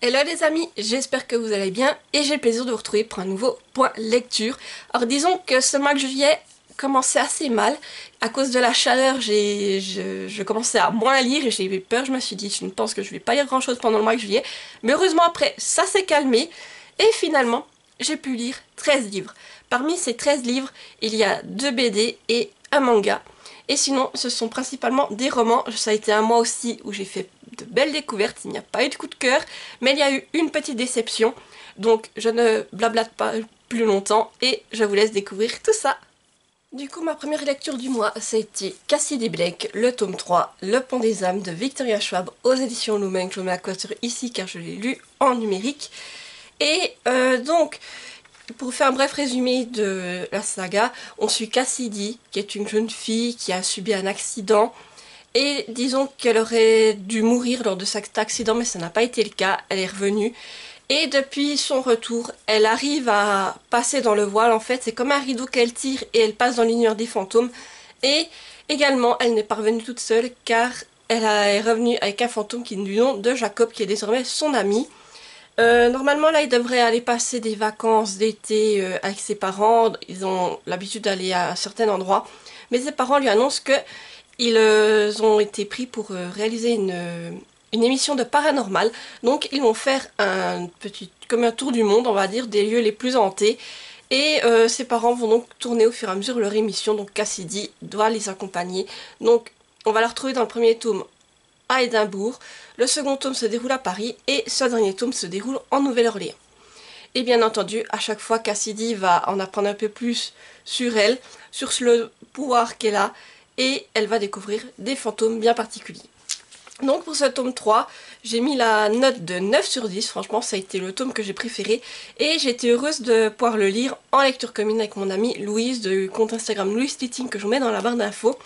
Hello les amis, j'espère que vous allez bien et j'ai le plaisir de vous retrouver pour un nouveau point lecture. Alors disons que ce mois de juillet commençait assez mal. À cause de la chaleur, je commençais à moins lire et j'ai eu peur. Je me suis dit, je ne pense que je vais pas lire grand chose pendant le mois de juillet. Mais heureusement après, ça s'est calmé et finalement, j'ai pu lire 13 livres. Parmi ces 13 livres, il y a 2 BD et un manga. Et sinon, ce sont principalement des romans. Ça a été un mois aussi où j'ai fait de belles découvertes. Il n'y a pas eu de coup de cœur, mais il y a eu une petite déception. Donc, je ne blablate pas plus longtemps et je vous laisse découvrir tout ça. Du coup, ma première lecture du mois, ça a été Cassidy Blake, le tome 3, Le Pont des âmes de Victoria Schwab aux éditions Lumen. Je vous mets la couverture ici car je l'ai lu en numérique. Et donc, pour faire un bref résumé de la saga, on suit Cassidy, qui est une jeune fille qui a subi un accident. Et disons qu'elle aurait dû mourir lors de cet accident, mais ça n'a pas été le cas. Elle est revenue. Et depuis son retour, elle arrive à passer dans le voile. En fait, c'est comme un rideau qu'elle tire et elle passe dans l'univers des fantômes. Et également, elle n'est pas revenue toute seule car elle est revenue avec un fantôme qui est du nom de Jacob, qui est désormais son ami. Normalement, là, il devrait aller passer des vacances d'été avec ses parents. Ils ont l'habitude d'aller à un certain endroit. Mais ses parents lui annoncent que ils ont été pris pour réaliser une émission de paranormal. Donc, ils vont faire comme un tour du monde, on va dire, des lieux les plus hantés. Et ses parents vont donc tourner au fur et à mesure leur émission. Donc, Cassidy doit les accompagner. Donc, on va la retrouver dans le premier tome à Édimbourg. Le second tome se déroule à Paris et ce dernier tome se déroule en Nouvelle-Orléans. Et bien entendu, à chaque fois, Cassidy va en apprendre un peu plus sur elle, sur le pouvoir qu'elle a, et elle va découvrir des fantômes bien particuliers. Donc pour ce tome 3, j'ai mis la note de 9 sur 10, franchement ça a été le tome que j'ai préféré, et j'ai été heureuse de pouvoir le lire en lecture commune avec mon amie Louise du compte Instagram Louise Titting que je vous mets dans la barre d'infos.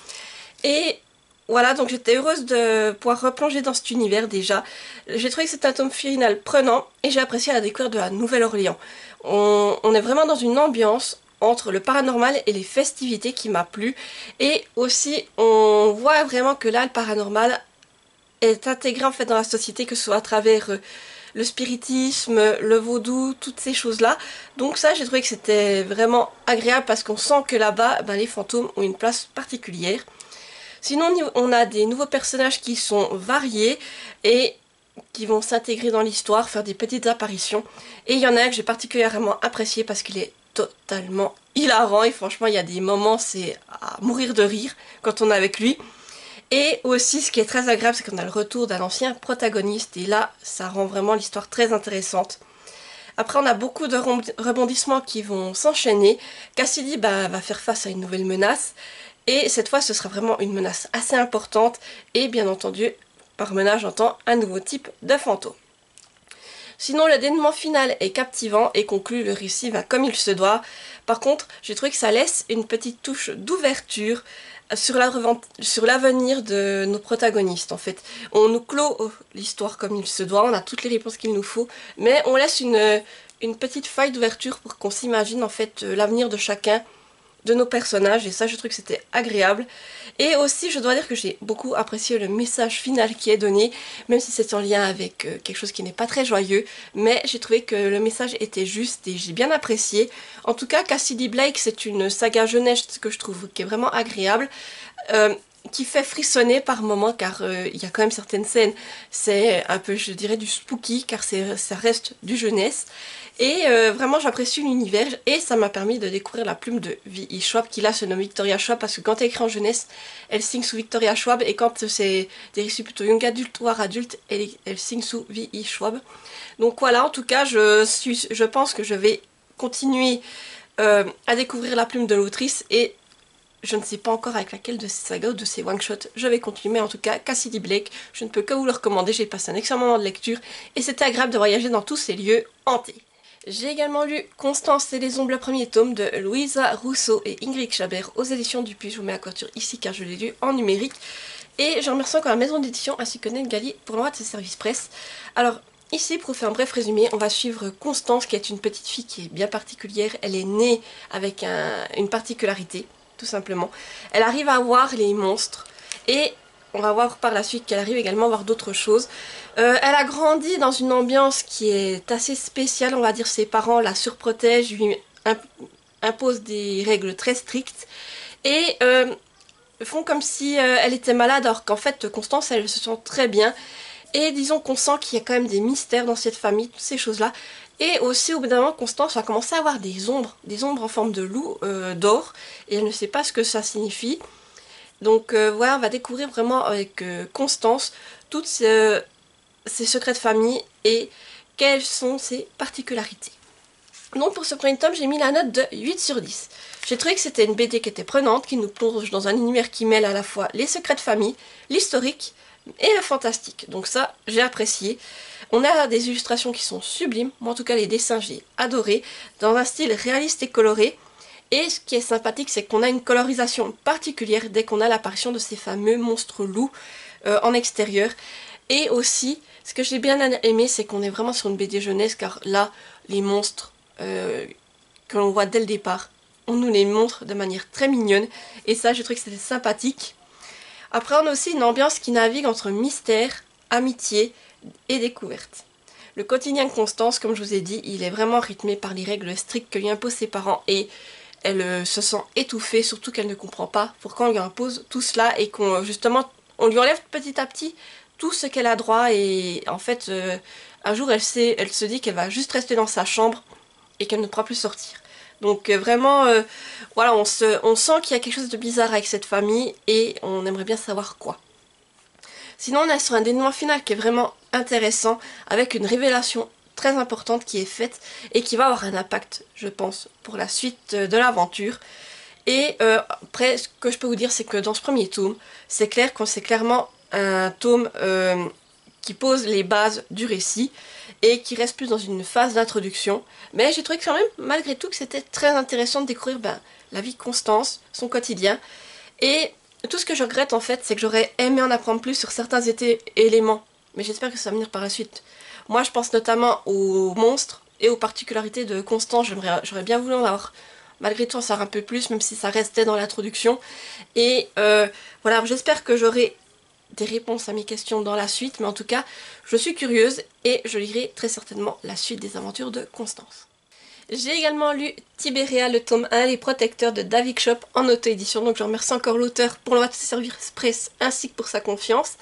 Et voilà, donc j'étais heureuse de pouvoir replonger dans cet univers déjà. J'ai trouvé que c'était un tome final prenant et j'ai apprécié la découverte de la Nouvelle-Orléans. On est vraiment dans une ambiance entre le paranormal et les festivités qui m'a plu. Et aussi, on voit vraiment que là, le paranormal est intégré en fait dans la société, que ce soit à travers le spiritisme, le vaudou, toutes ces choses-là. Donc ça, j'ai trouvé que c'était vraiment agréable parce qu'on sent que là-bas, les fantômes ont une place particulière. Sinon, on a des nouveaux personnages qui sont variés et qui vont s'intégrer dans l'histoire, faire des petites apparitions. Et il y en a un que j'ai particulièrement apprécié parce qu'il est totalement hilarant et franchement, il y a des moments, c'est à mourir de rire quand on est avec lui. Et aussi, ce qui est très agréable, c'est qu'on a le retour d'un ancien protagoniste et là, ça rend vraiment l'histoire très intéressante. Après, on a beaucoup de rebondissements qui vont s'enchaîner. Cassidy va faire face à une nouvelle menace. Et cette fois, ce sera vraiment une menace assez importante. Et bien entendu, par menace, j'entends un nouveau type de fantôme. Sinon, le dénouement final est captivant et conclut le récit va comme il se doit. Par contre, j'ai trouvé que ça laisse une petite touche d'ouverture sur l'avenir de nos protagonistes. En fait, on nous clôt l'histoire comme il se doit, on a toutes les réponses qu'il nous faut, mais on laisse une petite faille d'ouverture pour qu'on s'imagine en fait l'avenir de chacun de nos personnages, et ça je trouve que c'était agréable. Et aussi je dois dire que j'ai beaucoup apprécié le message final qui est donné, même si c'est en lien avec quelque chose qui n'est pas très joyeux, mais j'ai trouvé que le message était juste et j'ai bien apprécié. En tout cas, Cassidy Blake, c'est une saga jeunesse que je trouve qui est vraiment agréable, qui fait frissonner par moments car il y a quand même certaines scènes, c'est un peu, je dirais, du spooky car ça reste du jeunesse. Et vraiment j'apprécie l'univers et ça m'a permis de découvrir la plume de V.E. Schwab qui là se nomme Victoria Schwab parce que quand elle écrit en jeunesse elle signe sous Victoria Schwab et quand c'est des récits plutôt young adulte ou adulte elle signe sous V.E. Schwab. Donc voilà, en tout cas je pense que je vais continuer à découvrir la plume de l'autrice et je ne sais pas encore avec laquelle de ces sagas ou de ces one-shots je vais continuer, mais en tout cas Cassidy Blake, je ne peux que vous le recommander, j'ai passé un excellent moment de lecture et c'était agréable de voyager dans tous ces lieux hantés. J'ai également lu Constance et les ombres, le premier tome de Louisa Rousseau et Ingrid Chabert aux éditions Dupuis. Je vous mets la couverture ici car je l'ai lu en numérique. Et je remercie encore la maison d'édition ainsi que Nelgali pour l'envoi de ses services presse. Alors ici, pour faire un bref résumé, on va suivre Constance qui est une petite fille qui est bien particulière. Elle est née avec une particularité, tout simplement. Elle arrive à voir les monstres et on va voir par la suite qu'elle arrive également à voir d'autres choses. Elle a grandi dans une ambiance qui est assez spéciale, on va dire. Ses parents la surprotègent, lui imposent des règles très strictes et font comme si elle était malade, alors qu'en fait Constance elle se sent très bien. Et disons qu'on sent qu'il y a quand même des mystères dans cette famille, toutes ces choses là. Et aussi au bout d'un moment Constance va commencer à avoir des ombres en forme de loup d'or, et elle ne sait pas ce que ça signifie. Donc voilà, on va découvrir vraiment avec Constance toutes ces secrets de famille et quelles sont ses particularités. Donc pour ce premier tome, j'ai mis la note de 8 sur 10. J'ai trouvé que c'était une BD qui était prenante, qui nous plonge dans un univers qui mêle à la fois les secrets de famille, l'historique et le fantastique. Donc ça, j'ai apprécié. On a des illustrations qui sont sublimes. Moi en tout cas, les dessins, j'ai adoré. Dans un style réaliste et coloré. Et ce qui est sympathique, c'est qu'on a une colorisation particulière dès qu'on a l'apparition de ces fameux monstres loups en extérieur. Et aussi, ce que j'ai bien aimé, c'est qu'on est vraiment sur une BD jeunesse, car là, les monstres que l'on voit dès le départ, on nous les montre de manière très mignonne. Et ça, je trouve que c'était sympathique. Après, on a aussi une ambiance qui navigue entre mystère, amitié et découverte. Le quotidien de Constance, comme je vous ai dit, il est vraiment rythmé par les règles strictes que lui imposent ses parents et elle se sent étouffée, surtout qu'elle ne comprend pas pourquoi on lui impose tout cela et qu'on justement on lui enlève petit à petit tout ce qu'elle a droit. Et en fait un jour elle se dit qu'elle va juste rester dans sa chambre et qu'elle ne pourra plus sortir. Donc vraiment voilà, on sent qu'il y a quelque chose de bizarre avec cette famille et on aimerait bien savoir quoi. Sinon on est sur un dénouement final qui est vraiment intéressant, avec une révélation très importante qui est faite et qui va avoir un impact, je pense, pour la suite de l'aventure. Et après, ce que je peux vous dire, c'est que dans ce premier tome, c'est clair que c'est clairement un tome qui pose les bases du récit et qui reste plus dans une phase d'introduction. Mais j'ai trouvé quand même, malgré tout, que c'était très intéressant de découvrir la vie de Constance, son quotidien. Et tout ce que je regrette en fait, c'est que j'aurais aimé en apprendre plus sur certains éléments. Mais j'espère que ça va venir par la suite. Moi je pense notamment aux monstres et aux particularités de Constance. J'aurais bien voulu en avoir malgré tout en savoir un peu plus, même si ça restait dans l'introduction. Et voilà, j'espère que j'aurai des réponses à mes questions dans la suite. Mais en tout cas, je suis curieuse et je lirai très certainement la suite des aventures de Constance. J'ai également lu Tibéria, le tome 1, Les Protecteurs de David Shop en auto-édition. Donc je remercie encore l'auteur pour le service presse ainsi que pour sa confiance.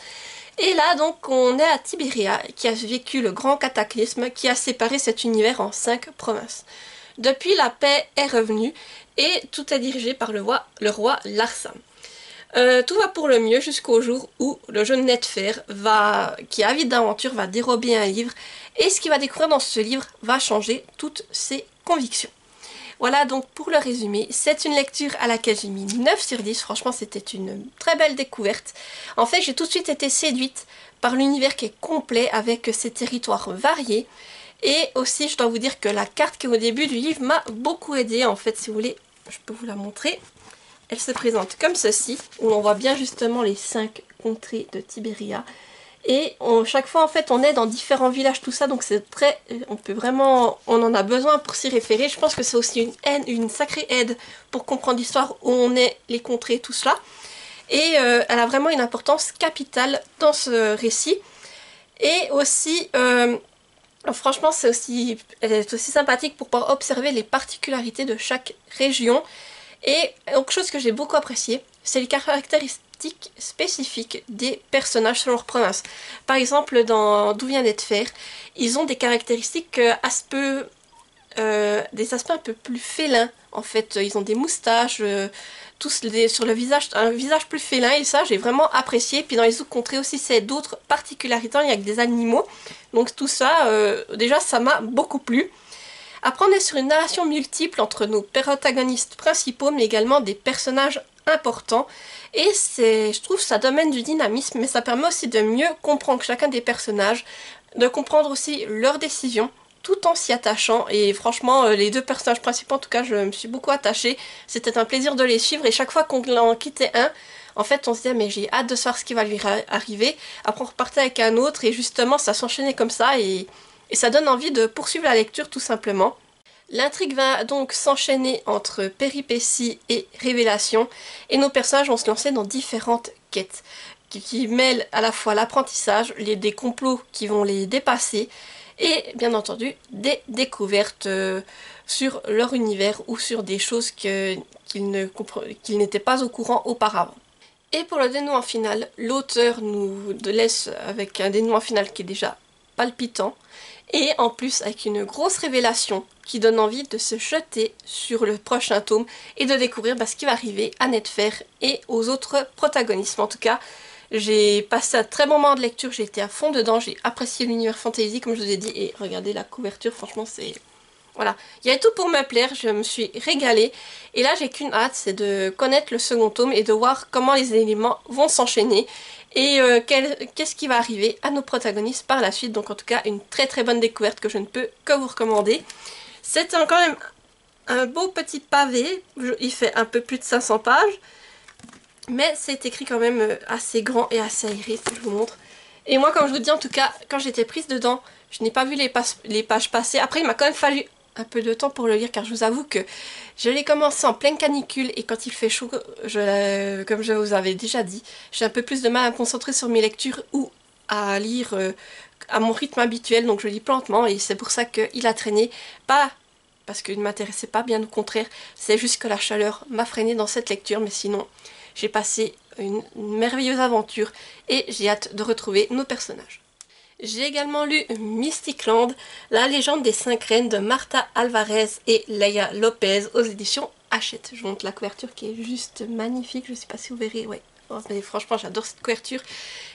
Et là donc on est à Tibéria qui a vécu le grand cataclysme qui a séparé cet univers en 5 provinces. Depuis, la paix est revenue et tout est dirigé par le roi Larsa. Tout va pour le mieux jusqu'au jour où le jeune Netfer, qui est avide d'aventure, va dérober un livre, et ce qu'il va découvrir dans ce livre va changer toutes ses convictions. Voilà donc pour le résumé, c'est une lecture à laquelle j'ai mis 9 sur 10, franchement c'était une très belle découverte. En fait j'ai tout de suite été séduite par l'univers qui est complet avec ses territoires variés, et aussi je dois vous dire que la carte qui est au début du livre m'a beaucoup aidée. En fait si vous voulez, je peux vous la montrer. Elle se présente comme ceci, où on voit bien justement les 5 contrées de Tibéria. Et chaque fois en fait on est dans différents villages, tout ça, donc c'est très, on peut vraiment, on en a besoin pour s'y référer. Je pense que c'est aussi une sacrée aide pour comprendre l'histoire où on est, les contrées, tout cela. Et elle a vraiment une importance capitale dans ce récit. Et aussi, franchement elle est aussi sympathique pour pouvoir observer les particularités de chaque région. Et autre chose que j'ai beaucoup apprécié, c'est les caractéristiques spécifiques des personnages selon leur province. Par exemple, dans D'où vient Netfer, ils ont des caractéristiques des aspects un peu plus félins. En fait, ils ont des moustaches, sur le visage, un visage plus félin, et ça j'ai vraiment apprécié. Puis dans les autres contrées aussi, c'est d'autres particularités, il y a que des animaux. Donc tout ça, déjà ça m'a beaucoup plu. Après on est sur une narration multiple entre nos protagonistes principaux, mais également des personnages importants. Et je trouve ça donne du dynamisme, mais ça permet aussi de mieux comprendre chacun des personnages, de comprendre aussi leurs décisions, tout en s'y attachant. Et franchement, les 2 personnages principaux, en tout cas, je me suis beaucoup attachée. C'était un plaisir de les suivre, et chaque fois qu'on en quittait un, en fait on se disait mais j'ai hâte de savoir ce qui va lui arriver. Après on repartait avec un autre, et justement ça s'enchaînait comme ça, et ça donne envie de poursuivre la lecture tout simplement. L'intrigue va donc s'enchaîner entre péripéties et révélations, et nos personnages vont se lancer dans différentes quête qui mêle à la fois l'apprentissage, des complots qui vont les dépasser et bien entendu des découvertes sur leur univers ou sur des choses qu'ils n'étaient pas au courant auparavant. Et pour le dénouement final, l'auteur nous laisse avec un dénouement final qui est déjà palpitant et en plus avec une grosse révélation qui donne envie de se jeter sur le prochain tome et de découvrir ce qui va arriver à Netfer et aux autres protagonistes. En tout cas, j'ai passé un très bon moment de lecture, j'ai été à fond dedans, j'ai apprécié l'univers fantasy comme je vous ai dit et regardez la couverture, franchement c'est... Voilà, il y avait tout pour me plaire, je me suis régalée et là j'ai qu'une hâte, c'est de connaître le second tome et de voir comment les éléments vont s'enchaîner et qu'est-ce qui va arriver à nos protagonistes par la suite. Donc en tout cas une très très bonne découverte que je ne peux que vous recommander. C'est quand même un beau petit pavé, il fait un peu plus de 500 pages, mais c'est écrit quand même assez grand et assez aéré, si je vous montre. Et moi comme je vous dis en tout cas, quand j'étais prise dedans, je n'ai pas vu les pages passer. Après il m'a quand même fallu un peu de temps pour le lire car je vous avoue que je l'ai commencé en pleine canicule et quand il fait chaud, comme je vous avais déjà dit, j'ai un peu plus de mal à me concentrer sur mes lectures ou à lire à mon rythme habituel, donc je lis lentement et c'est pour ça qu'il a traîné, pas parce qu'il ne m'intéressait pas, bien au contraire, c'est juste que la chaleur m'a freiné dans cette lecture, mais sinon j'ai passé une merveilleuse aventure et j'ai hâte de retrouver nos personnages. J'ai également lu Mystic Land, la légende des 5 reines de Marta Alvarez et Leia Lopez aux éditions Hachette. Je vous montre la couverture qui est juste magnifique, je ne sais pas si vous verrez, ouais. Oh, mais franchement j'adore cette couverture.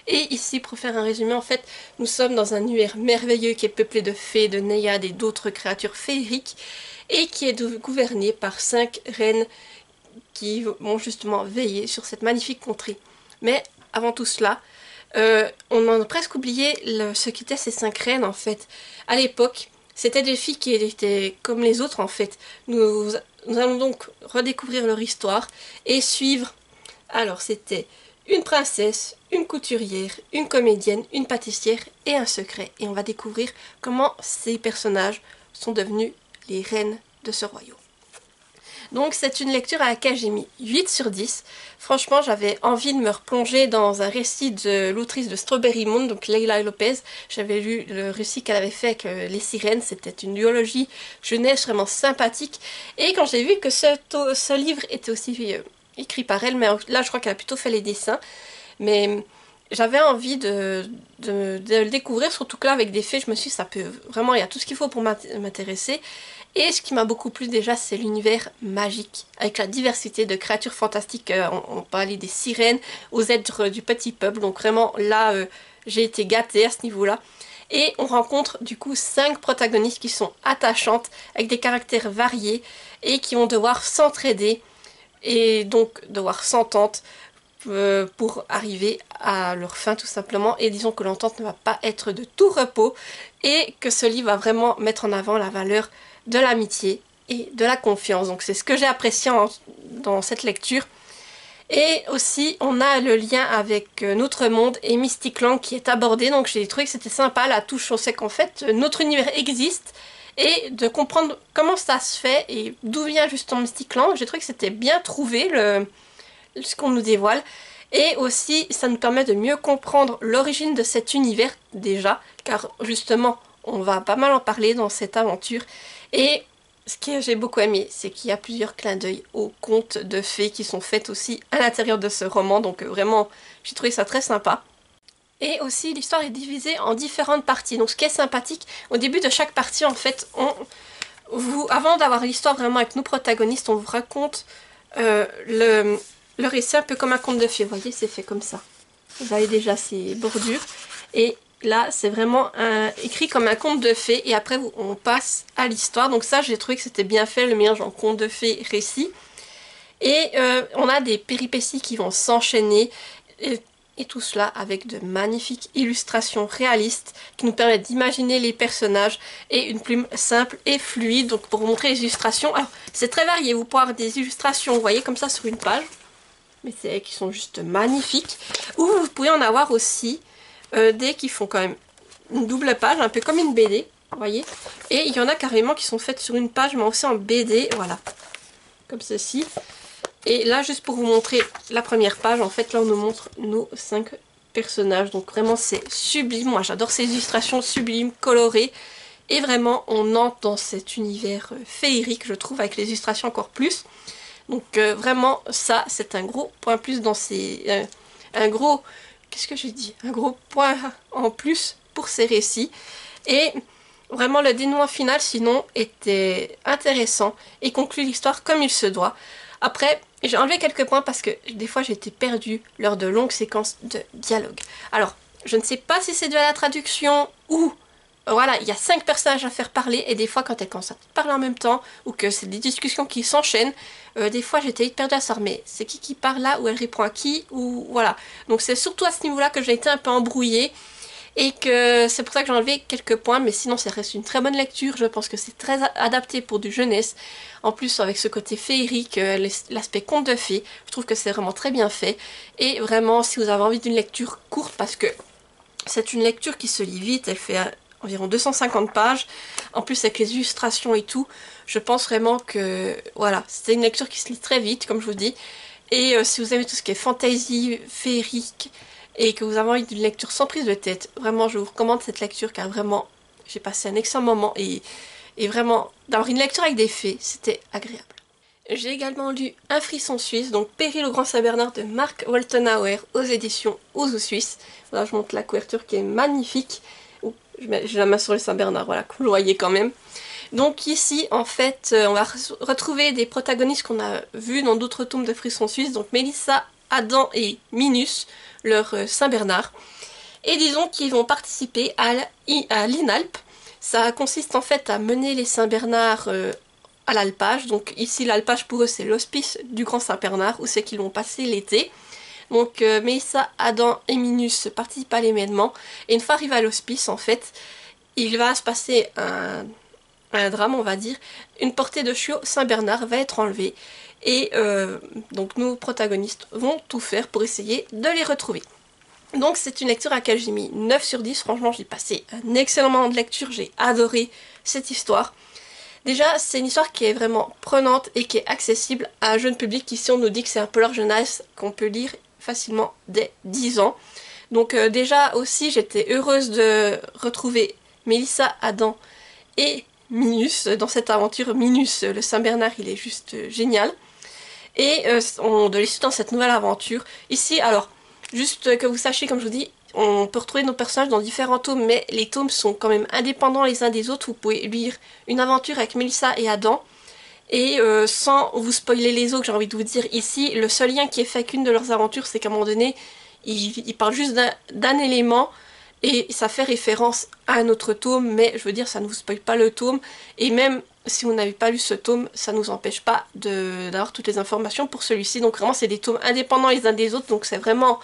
Et ici pour faire un résumé, en fait nous sommes dans un univers merveilleux qui est peuplé de fées, de naïades et d'autres créatures féeriques et qui est gouverné par 5 reines qui vont justement veiller sur cette magnifique contrée. Mais avant tout cela, on en a presque oublié ce qu'étaient ces 5 reines en fait. À l'époque, c'était des filles qui étaient comme les autres en fait. Nous allons donc redécouvrir leur histoire et suivre. Alors c'était une princesse, une couturière, une comédienne, une pâtissière et un secret. Et on va découvrir comment ces personnages sont devenus les reines de ce royaume. Donc c'est une lecture à laquelle j'ai mis 8 sur 10. Franchement, j'avais envie de me replonger dans un récit de l'autrice de Strawberry Moon, donc Leila Lopez. J'avais lu le récit qu'elle avait fait avec les sirènes. C'était une duologie jeunesse vraiment sympathique. Et quand j'ai vu que ce livre était aussi écrit par elle, mais là je crois qu'elle a plutôt fait les dessins. Mais j'avais envie de le découvrir, surtout que là avec des faits, je me suis dit ça peut vraiment, il y a tout ce qu'il faut pour m'intéresser. Et ce qui m'a beaucoup plu déjà, c'est l'univers magique, avec la diversité de créatures fantastiques. On peut aller des sirènes aux êtres du petit peuple, donc vraiment là, j'ai été gâtée à ce niveau-là. Et on rencontre du coup 5 protagonistes qui sont attachantes, avec des caractères variés, et qui vont devoir s'entraider, et donc devoir s'entendre pour arriver à leur fin tout simplement. Et disons que l'entente ne va pas être de tout repos, et que ce livre va vraiment mettre en avant la valeur de l'amitié et de la confiance. Donc c'est ce que j'ai apprécié dans cette lecture. Et aussi on a le lien avec notre monde et Mystic Land qui est abordé. Donc j'ai trouvé que c'était sympa la touche. On sait qu'en fait notre univers existe et de comprendre comment ça se fait et d'où vient justement Mystic Land. J'ai trouvé que c'était bien trouvé ce qu'on nous dévoile. Et aussi ça nous permet de mieux comprendre l'origine de cet univers déjà, car justement on va pas mal en parler dans cette aventure. Et ce que j'ai beaucoup aimé, c'est qu'il y a plusieurs clins d'œil aux contes de fées qui sont faits aussi à l'intérieur de ce roman. Donc vraiment, j'ai trouvé ça très sympa. Et aussi, l'histoire est divisée en différentes parties. Donc ce qui est sympathique, au début de chaque partie, en fait, avant d'avoir l'histoire vraiment avec nos protagonistes, on vous raconte le récit un peu comme un conte de fées. Vous voyez, c'est fait comme ça. Vous avez déjà ces bordures. Et là, c'est vraiment écrit comme un conte de fées et après on passe à l'histoire. Donc ça, j'ai trouvé que c'était bien fait, le mélange en conte de fées, récit. Et on a des péripéties qui vont s'enchaîner et tout cela avec de magnifiques illustrations réalistes qui nous permettent d'imaginer les personnages et une plume simple et fluide. Donc pour vous montrer les illustrations, alors c'est très varié, vous pouvez avoir des illustrations, vous voyez, comme ça sur une page. Mais c'est qui sont juste magnifiques. Ou vous pouvez en avoir aussi des qui font quand même une double page, un peu comme une BD, vous voyez. Et il y en a carrément qui sont faites sur une page, mais aussi en BD, voilà. Comme ceci. Et là, juste pour vous montrer la première page, en fait, là, on nous montre nos 5 personnages. Donc vraiment, c'est sublime. Moi, j'adore ces illustrations sublimes, colorées. Et vraiment, on entre dans cet univers féerique, je trouve, avec les illustrations encore plus. Donc vraiment, ça, c'est un gros point plus dans ces... un gros... Qu'est-ce que j'ai dit? Un gros point en plus pour ces récits. Et vraiment, le dénouement final, sinon, était intéressant et conclut l'histoire comme il se doit. Après, j'ai enlevé quelques points parce que des fois, j'ai été perdue lors de longues séquences de dialogue. Alors, je ne sais pas si c'est dû à la traduction ou... Voilà, il y a 5 personnages à faire parler et des fois quand elles commencent à parler en même temps ou que c'est des discussions qui s'enchaînent, des fois j'étais perdue à savoir mais c'est qui parle là ou elle répond à qui ou voilà. Donc c'est surtout à ce niveau-là que j'ai été un peu embrouillée et que c'est pour ça que j'ai enlevé quelques points, mais sinon ça reste une très bonne lecture. Je pense que c'est très adapté pour du jeunesse. En plus avec ce côté féerique, l'aspect conte de fées, je trouve que c'est vraiment très bien fait. Et vraiment si vous avez envie d'une lecture courte, parce que c'est une lecture qui se lit vite, elle fait environ 250 pages, en plus avec les illustrations et tout, je pense vraiment que, voilà, c'est une lecture qui se lit très vite, comme je vous dis, et si vous aimez tout ce qui est fantasy, féerique, et que vous avez envie d'une lecture sans prise de tête, vraiment je vous recommande cette lecture, car vraiment, j'ai passé un excellent moment, et vraiment, d'avoir une lecture avec des fées, c'était agréable. J'ai également lu Un frisson suisse, donc Péril au Grand Saint-Bernard de Mark Woltenhauer aux éditions Ozu Suisse. Voilà, je montre la couverture qui est magnifique. J'ai la main sur le Saint-Bernard, voilà, que vous le voyez quand même. Donc ici, en fait, on va retrouver des protagonistes qu'on a vus dans d'autres tomes de Frisson Suisse. Donc Mélissa, Adam et Minus, leur Saint-Bernard. Et disons qu'ils vont participer à l'INALP. Ça consiste en fait à mener les Saint-Bernard à l'alpage. Donc ici, l'alpage pour eux, c'est l'hospice du Grand Saint-Bernard, où c'est qu'ils vont passer l'été. Donc Mélissa, Adam et Minus participent à l'événement. Et une fois arrivés à l'hospice, en fait, il va se passer un drame, on va dire. Une portée de chiot Saint-Bernard va être enlevée. Et donc nos protagonistes vont tout faire pour essayer de les retrouver. Donc c'est une lecture à laquelle j'ai mis 9 sur 10. Franchement, j'ai passé un excellent moment de lecture. J'ai adoré cette histoire. Déjà, c'est une histoire qui est vraiment prenante et qui est accessible à un jeune public. Ici, on nous dit que c'est un polar jeunesse qu'on peut lire facilement dès 10 ans. Donc déjà aussi, j'étais heureuse de retrouver Mélissa, Adam et Minus dans cette aventure. Minus, le Saint-Bernard, il est juste génial. Et de les suivre dans cette nouvelle aventure. Ici, alors, juste que vous sachiez, comme je vous dis, on peut retrouver nos personnages dans différents tomes, mais les tomes sont quand même indépendants les uns des autres. Vous pouvez lire une aventure avec Mélissa et Adam. Et sans vous spoiler les autres, j'ai envie de vous dire ici, le seul lien qui est fait qu'une de leurs aventures, c'est qu'à un moment donné, ils parlent juste d'un élément et ça fait référence à un autre tome, mais je veux dire, ça ne vous spoile pas le tome. Et même si vous n'avez pas lu ce tome, ça ne nous empêche pas d'avoir toutes les informations pour celui-ci. Donc vraiment, c'est des tomes indépendants les uns des autres, donc c'est vraiment...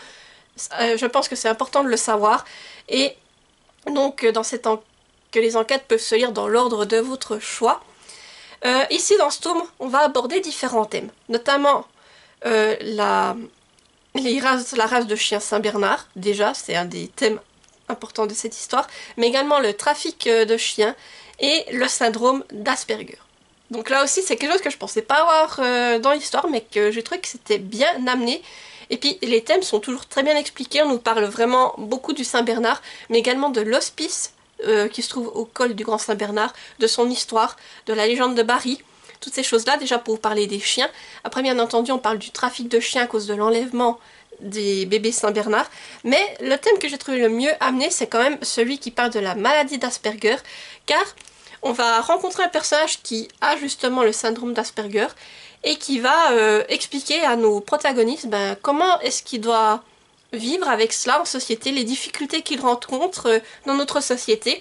je pense que c'est important de le savoir. Et donc, que les enquêtes peuvent se lire dans l'ordre de votre choix. Ici dans ce tome, on va aborder différents thèmes, notamment la race de chiens Saint-Bernard, déjà c'est un des thèmes importants de cette histoire, mais également le trafic de chiens et le syndrome d'Asperger. Donc là aussi c'est quelque chose que je pensais pas avoir dans l'histoire, mais que j'ai trouvé que c'était bien amené. Et puis les thèmes sont toujours très bien expliqués, on nous parle vraiment beaucoup du Saint-Bernard, mais également de l'hospice qui se trouve au col du Grand Saint-Bernard, de son histoire, de la légende de Barry, toutes ces choses-là déjà pour vous parler des chiens. Après bien entendu on parle du trafic de chiens à cause de l'enlèvement des bébés Saint-Bernard, mais le thème que j'ai trouvé le mieux amené c'est quand même celui qui parle de la maladie d'Asperger, car on va rencontrer un personnage qui a justement le syndrome d'Asperger et qui va expliquer à nos protagonistes comment est-ce qu'il doit vivre avec cela en société, les difficultés qu'il rencontre dans notre société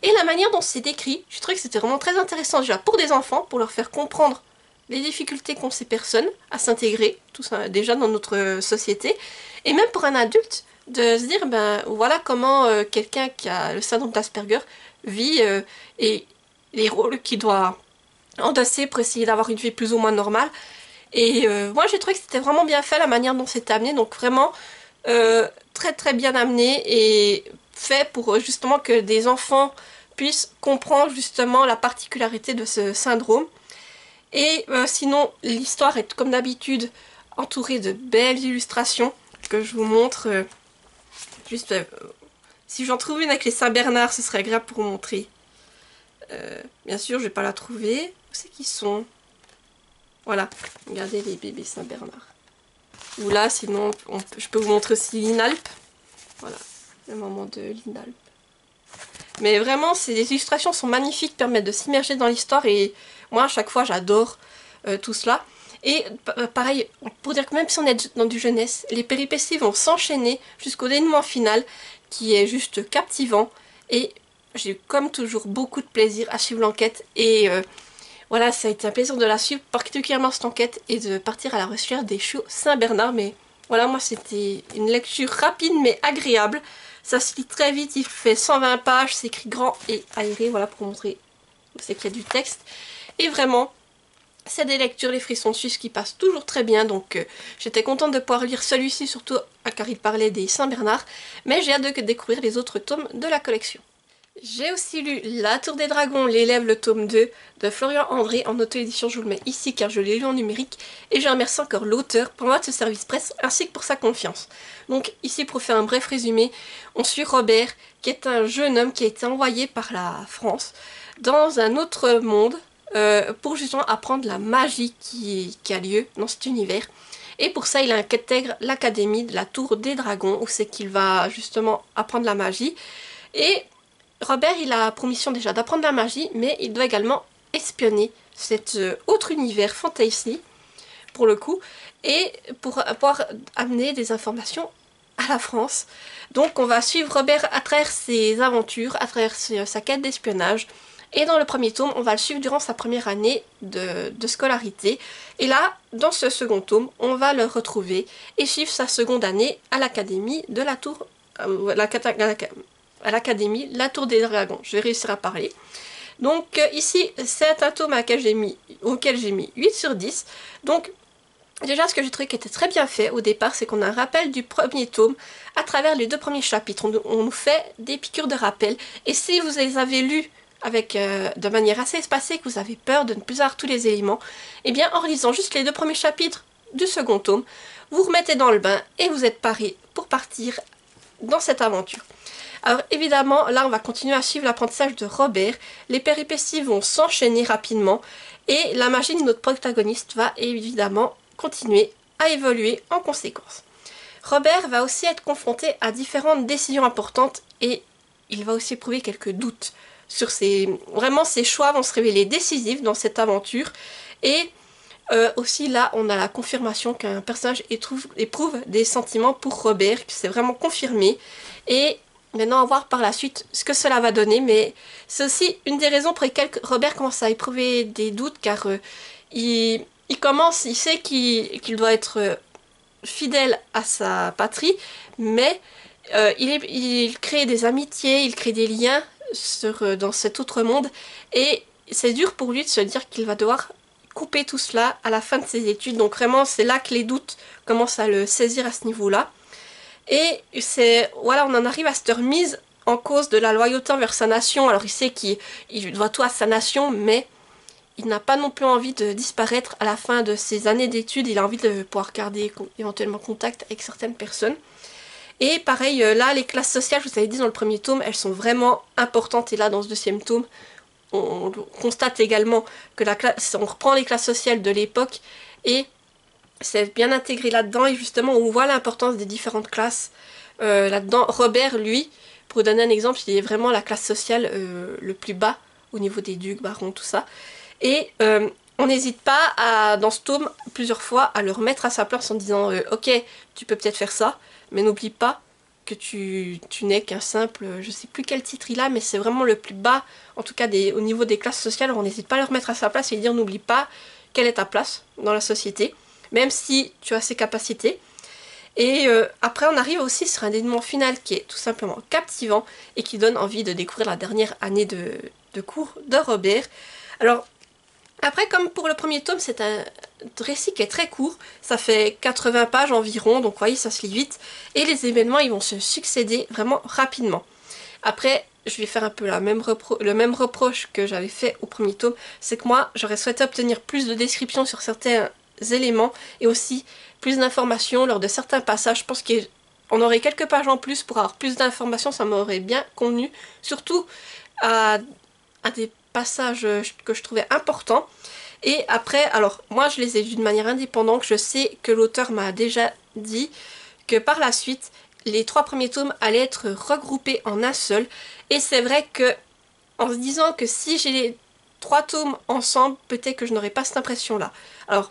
et la manière dont c'est décrit. Je trouvais que c'était vraiment très intéressant déjà pour des enfants, pour leur faire comprendre les difficultés qu'ont ces personnes à s'intégrer tout ça déjà dans notre société, et même pour un adulte de se dire voilà comment quelqu'un qui a le syndrome d'Asperger vit et les rôles qu'il doit endosser pour essayer d'avoir une vie plus ou moins normale. Et moi j'ai trouvé que c'était vraiment bien fait la manière dont c'était amené, donc vraiment très très bien amené et fait pour justement que des enfants puissent comprendre justement la particularité de ce syndrome. Et sinon, l'histoire est comme d'habitude entourée de belles illustrations que je vous montre. Juste, si j'en trouve une avec les Saint-Bernard, ce serait agréable pour vous montrer. Bien sûr, je vais pas la trouver. Où c'est qu'ils sont? Voilà, regardez les bébés Saint-Bernard. Ou là, sinon, je peux vous montrer aussi l'Inalp. Voilà, le moment de l'Inalp. Mais vraiment, ces illustrations sont magnifiques, permettent de s'immerger dans l'histoire et moi, à chaque fois, j'adore tout cela. Et pareil, pour dire que même si on est dans du jeunesse, les péripéties vont s'enchaîner jusqu'au dénouement final qui est juste captivant. Et j'ai eu comme toujours beaucoup de plaisir à suivre l'enquête et voilà, ça a été un plaisir de la suivre, particulièrement cette enquête et de partir à la recherche des chiots Saint-Bernard. Mais voilà, moi c'était une lecture rapide mais agréable. Ça se lit très vite, il fait 120 pages, c'est écrit grand et aéré, voilà pour montrer où c'est qu'il y a du texte. Et vraiment, c'est des lectures, les frissons suisses qui passent toujours très bien, donc j'étais contente de pouvoir lire celui-ci, surtout car il parlait des Saint-Bernard, mais j'ai hâte de découvrir les autres tomes de la collection. J'ai aussi lu La Tour des Dragons, l'élève, le tome 2 de Florian André en auto-édition, je vous le mets ici car je l'ai lu en numérique et je remercie encore l'auteur pour moi de ce service presse ainsi que pour sa confiance. Donc ici pour faire un bref résumé, on suit Robert qui est un jeune homme qui a été envoyé par la France dans un autre monde pour justement apprendre la magie qui a lieu dans cet univers. Et pour ça il intègre l'académie de la Tour des Dragons où c'est qu'il va justement apprendre la magie. Et Robert, il a pour mission déjà d'apprendre la magie, mais il doit également espionner cet autre univers fantasy, pour le coup, et pour pouvoir amener des informations à la France. Donc on va suivre Robert à travers ses aventures, à travers sa quête d'espionnage, et dans le premier tome, on va le suivre durant sa première année de scolarité. Et là, dans ce second tome, on va le retrouver et suivre sa seconde année à l'académie de la Tour... à l'académie La Tour des Dragons. Je vais réussir à parler. Donc ici, c'est un tome auquel j'ai mis 8 sur 10. Donc déjà, ce que j'ai trouvé qui était très bien fait au départ, c'est qu'on a un rappel du premier tome à travers les 2 premiers chapitres. On nous fait des piqûres de rappel. Et si vous les avez lus avec, de manière assez espacée, que vous avez peur de ne plus avoir tous les éléments, et bien en lisant juste les 2 premiers chapitres du second tome, vous remettez dans le bain et vous êtes paré pour partir dans cette aventure. Alors évidemment, là on va continuer à suivre l'apprentissage de Robert, les péripéties vont s'enchaîner rapidement et la magie de notre protagoniste va évidemment continuer à évoluer en conséquence. Robert va aussi être confronté à différentes décisions importantes et il va aussi éprouver quelques doutes sur vraiment ses choix vont se révéler décisifs dans cette aventure et aussi là on a la confirmation qu'un personnage éprouve des sentiments pour Robert, que c'est vraiment confirmé et maintenant, on va voir par la suite ce que cela va donner, mais c'est aussi une des raisons pour lesquelles Robert commence à éprouver des doutes, car il sait qu'il doit être fidèle à sa patrie, mais il crée des amitiés, il crée des liens dans cet autre monde, et c'est dur pour lui de se dire qu'il va devoir couper tout cela à la fin de ses études, donc vraiment c'est là que les doutes commencent à le saisir à ce niveau-là. Et voilà, on en arrive à cette remise en cause de la loyauté envers sa nation. Alors il sait qu'il doit tout à sa nation, mais il n'a pas non plus envie de disparaître à la fin de ses années d'études. Il a envie de pouvoir garder éventuellement contact avec certaines personnes. Et pareil, là, les classes sociales, je vous avais dit dans le premier tome, elles sont vraiment importantes. Et là, dans ce deuxième tome, on constate également que on reprend les classes sociales de l'époque et c'est bien intégré là-dedans et justement on voit l'importance des différentes classes là-dedans. Robert, lui, pour vous donner un exemple, il est vraiment la classe sociale le plus bas au niveau des ducs, barons, tout ça. Et on n'hésite pas dans ce tome plusieurs fois à le remettre à sa place en disant ok, tu peux peut-être faire ça, mais n'oublie pas que tu n'es qu'un simple, je sais plus quel titre il a, mais c'est vraiment le plus bas, en tout cas au niveau des classes sociales. On n'hésite pas à le remettre à sa place et dire n'oublie pas quelle est ta place dans la société, même si tu as ces capacités. Et après on arrive aussi sur un dénouement final qui est tout simplement captivant et qui donne envie de découvrir la dernière année de cours de Robert. Alors après, comme pour le premier tome, c'est un récit qui est très court, ça fait 80 pages environ, donc vous voyez ça se lit vite, et les événements ils vont se succéder vraiment rapidement. Après, je vais faire un peu le même reproche que j'avais fait au premier tome, c'est que moi j'aurais souhaité obtenir plus de descriptions sur certains éléments et aussi plus d'informations lors de certains passages. Je pense qu'on aurait quelques pages en plus pour avoir plus d'informations, ça m'aurait bien convenu, surtout à des passages que je trouvais importants. Et après, alors moi je les ai vus de manière indépendante, je sais que l'auteur m'a déjà dit que par la suite, les 3 premiers tomes allaient être regroupés en un seul. Et c'est vrai que, en se disant que si j'ai les 3 tomes ensemble, peut-être que je n'aurais pas cette impression-là. Alors,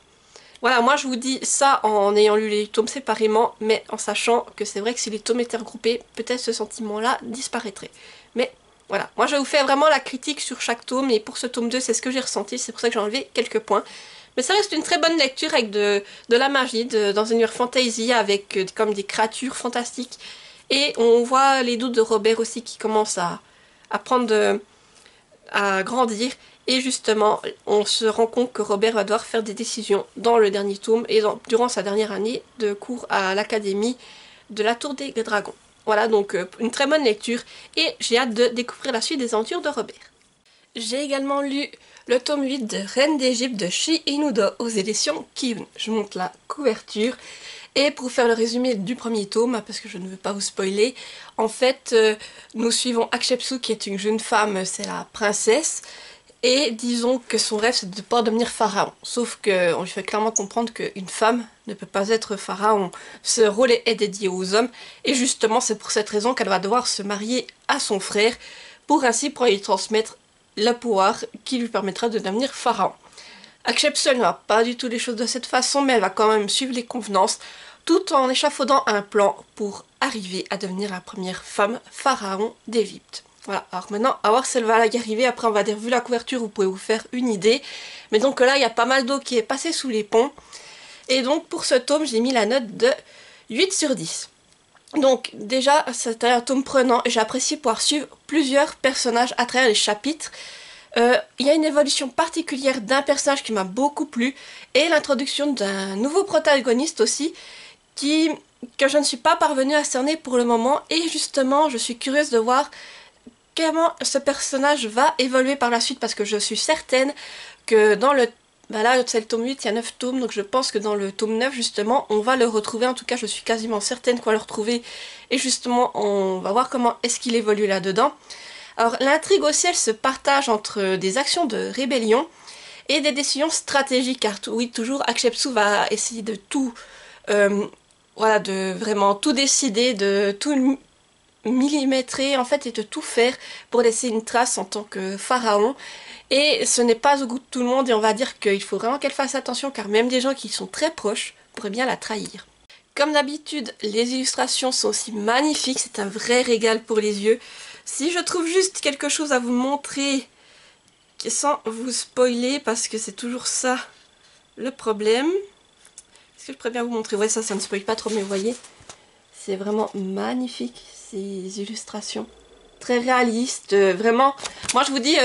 voilà, moi je vous dis ça en ayant lu les tomes séparément, mais en sachant que c'est vrai que si les tomes étaient regroupés, peut-être ce sentiment-là disparaîtrait. Mais voilà, moi je vais vous faire vraiment la critique sur chaque tome, et pour ce tome 2, c'est ce que j'ai ressenti, c'est pour ça que j'ai enlevé quelques points. Mais ça reste une très bonne lecture avec de la magie, dans un univers fantasy, avec comme des créatures fantastiques. Et on voit les doutes de Robert aussi qui commencent à grandir. Et justement, on se rend compte que Robert va devoir faire des décisions dans le dernier tome et durant sa dernière année de cours à l'académie de la Tour des Dragons. Voilà, donc une très bonne lecture et j'ai hâte de découvrir la suite des aventures de Robert. J'ai également lu le tome 8 de Reine d'Égypte de Shi Inudo aux éditions Kiyun. Je monte la couverture. Et pour faire le résumé du premier tome, parce que je ne veux pas vous spoiler, en fait, nous suivons Hatshepsut qui est une jeune femme, c'est la princesse, et disons que son rêve c'est de pouvoir devenir pharaon. Sauf qu'on lui fait clairement comprendre qu'une femme ne peut pas être pharaon, ce rôle est dédié aux hommes, et justement c'est pour cette raison qu'elle va devoir se marier à son frère, pour ainsi pouvoir lui transmettre le pouvoir qui lui permettra de devenir pharaon. Hatshepsut ne va pas du tout les choses de cette façon, mais elle va quand même suivre les convenances, tout en échafaudant un plan pour arriver à devenir la première femme pharaon d'Égypte. Voilà, alors maintenant, à voir si elle va y arriver. Après, on va dire, vu la couverture, vous pouvez vous faire une idée. Mais donc là, il y a pas mal d'eau qui est passée sous les ponts. Et donc, pour ce tome, j'ai mis la note de 8 sur 10. Donc, déjà, c'était un tome prenant et j'apprécie pouvoir suivre plusieurs personnages à travers les chapitres. Il y a une évolution particulière d'un personnage qui m'a beaucoup plu et l'introduction d'un nouveau protagoniste aussi que je ne suis pas parvenue à cerner pour le moment, et justement je suis curieuse de voir comment ce personnage va évoluer par la suite, parce que je suis certaine que dans le... Bah là c'est le tome 8, il y a 9 tomes, donc je pense que dans le tome 9 justement on va le retrouver, en tout cas je suis quasiment certaine qu'on va le retrouver, et justement on va voir comment est-ce qu'il évolue là-dedans. Alors l'intrigue aussi elle se partage entre des actions de rébellion et des décisions stratégiques, car oui toujours Hatshepsut va essayer de tout... voilà, de vraiment tout décider, de tout millimétrer en fait et de tout faire pour laisser une trace en tant que pharaon. Et ce n'est pas au goût de tout le monde, et on va dire qu'il faut vraiment qu'elle fasse attention, car même des gens qui sont très proches pourraient bien la trahir. Comme d'habitude, les illustrations sont aussi magnifiques, c'est un vrai régal pour les yeux. Si je trouve juste quelque chose à vous montrer sans vous spoiler, parce que c'est toujours ça le problème. Est-ce que je pourrais bien vous montrer? Ouais, ça ne spoil pas trop, mais vous voyez, c'est vraiment magnifique ces illustrations. Très réalistes, vraiment. Moi je vous dis,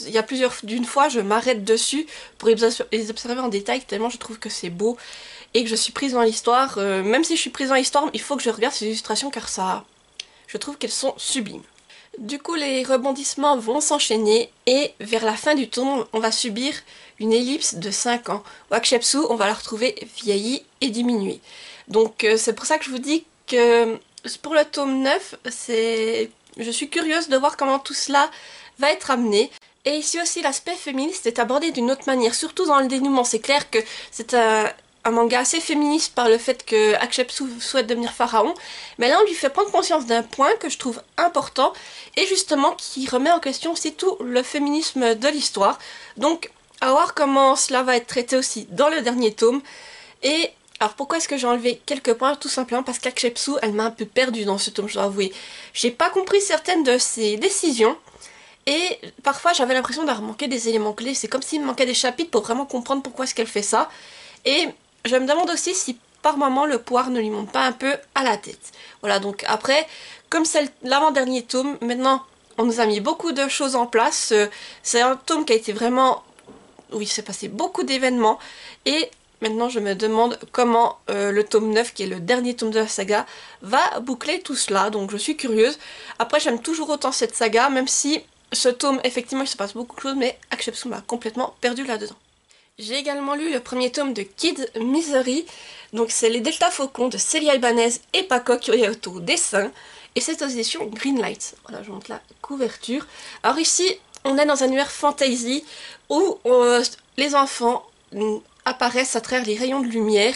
il y a d'une fois, je m'arrête dessus pour les observer en détail, tellement je trouve que c'est beau et que je suis prise dans l'histoire. Même si je suis prise dans l'histoire, il faut que je regarde ces illustrations, car ça, je trouve qu'elles sont sublimes. Du coup, les rebondissements vont s'enchaîner et vers la fin du tome, on va subir une ellipse de 5 ans. Où Hatshepsut, on va la retrouver vieillie et diminuée. Donc c'est pour ça que je vous dis que pour le tome 9, je suis curieuse de voir comment tout cela va être amené. Et ici aussi, l'aspect féministe est abordé d'une autre manière, surtout dans le dénouement. C'est clair que c'est un manga assez féministe par le fait que Hatshepsut souhaite devenir pharaon, mais là on lui fait prendre conscience d'un point que je trouve important, et justement qui remet en question aussi tout le féminisme de l'histoire. Donc à voir comment cela va être traité aussi dans le dernier tome. Et alors pourquoi est-ce que j'ai enlevé quelques points? Tout simplement parce qu'Hatshepsut, elle m'a un peu perdue dans ce tome, je dois avouer. J'ai pas compris certaines de ses décisions, et parfois j'avais l'impression d'avoir manqué des éléments clés. C'est comme s'il me manquait des chapitres pour vraiment comprendre pourquoi est-ce qu'elle fait ça. Et je me demande aussi si par moment le poire ne lui monte pas un peu à la tête. Voilà, donc après, comme c'est l'avant-dernier tome, maintenant on nous a mis beaucoup de choses en place. C'est un tome qui a été vraiment... Oui, il s'est passé beaucoup d'événements. Et maintenant je me demande comment le tome 9, qui est le dernier tome de la saga, va boucler tout cela, donc je suis curieuse. Après j'aime toujours autant cette saga, même si ce tome, effectivement il se passe beaucoup de choses, mais Hatshepsut m'a complètement perdu là-dedans. J'ai également lu le premier tome de Kid Misery, donc c'est les Delta Faucons de Célia Ibanez et Paco Kyoyato au dessin, et c'est aux éditions Greenlight. Voilà, je vous montre la couverture. Alors ici, on est dans un univers fantasy où les enfants apparaissent à travers les rayons de lumière,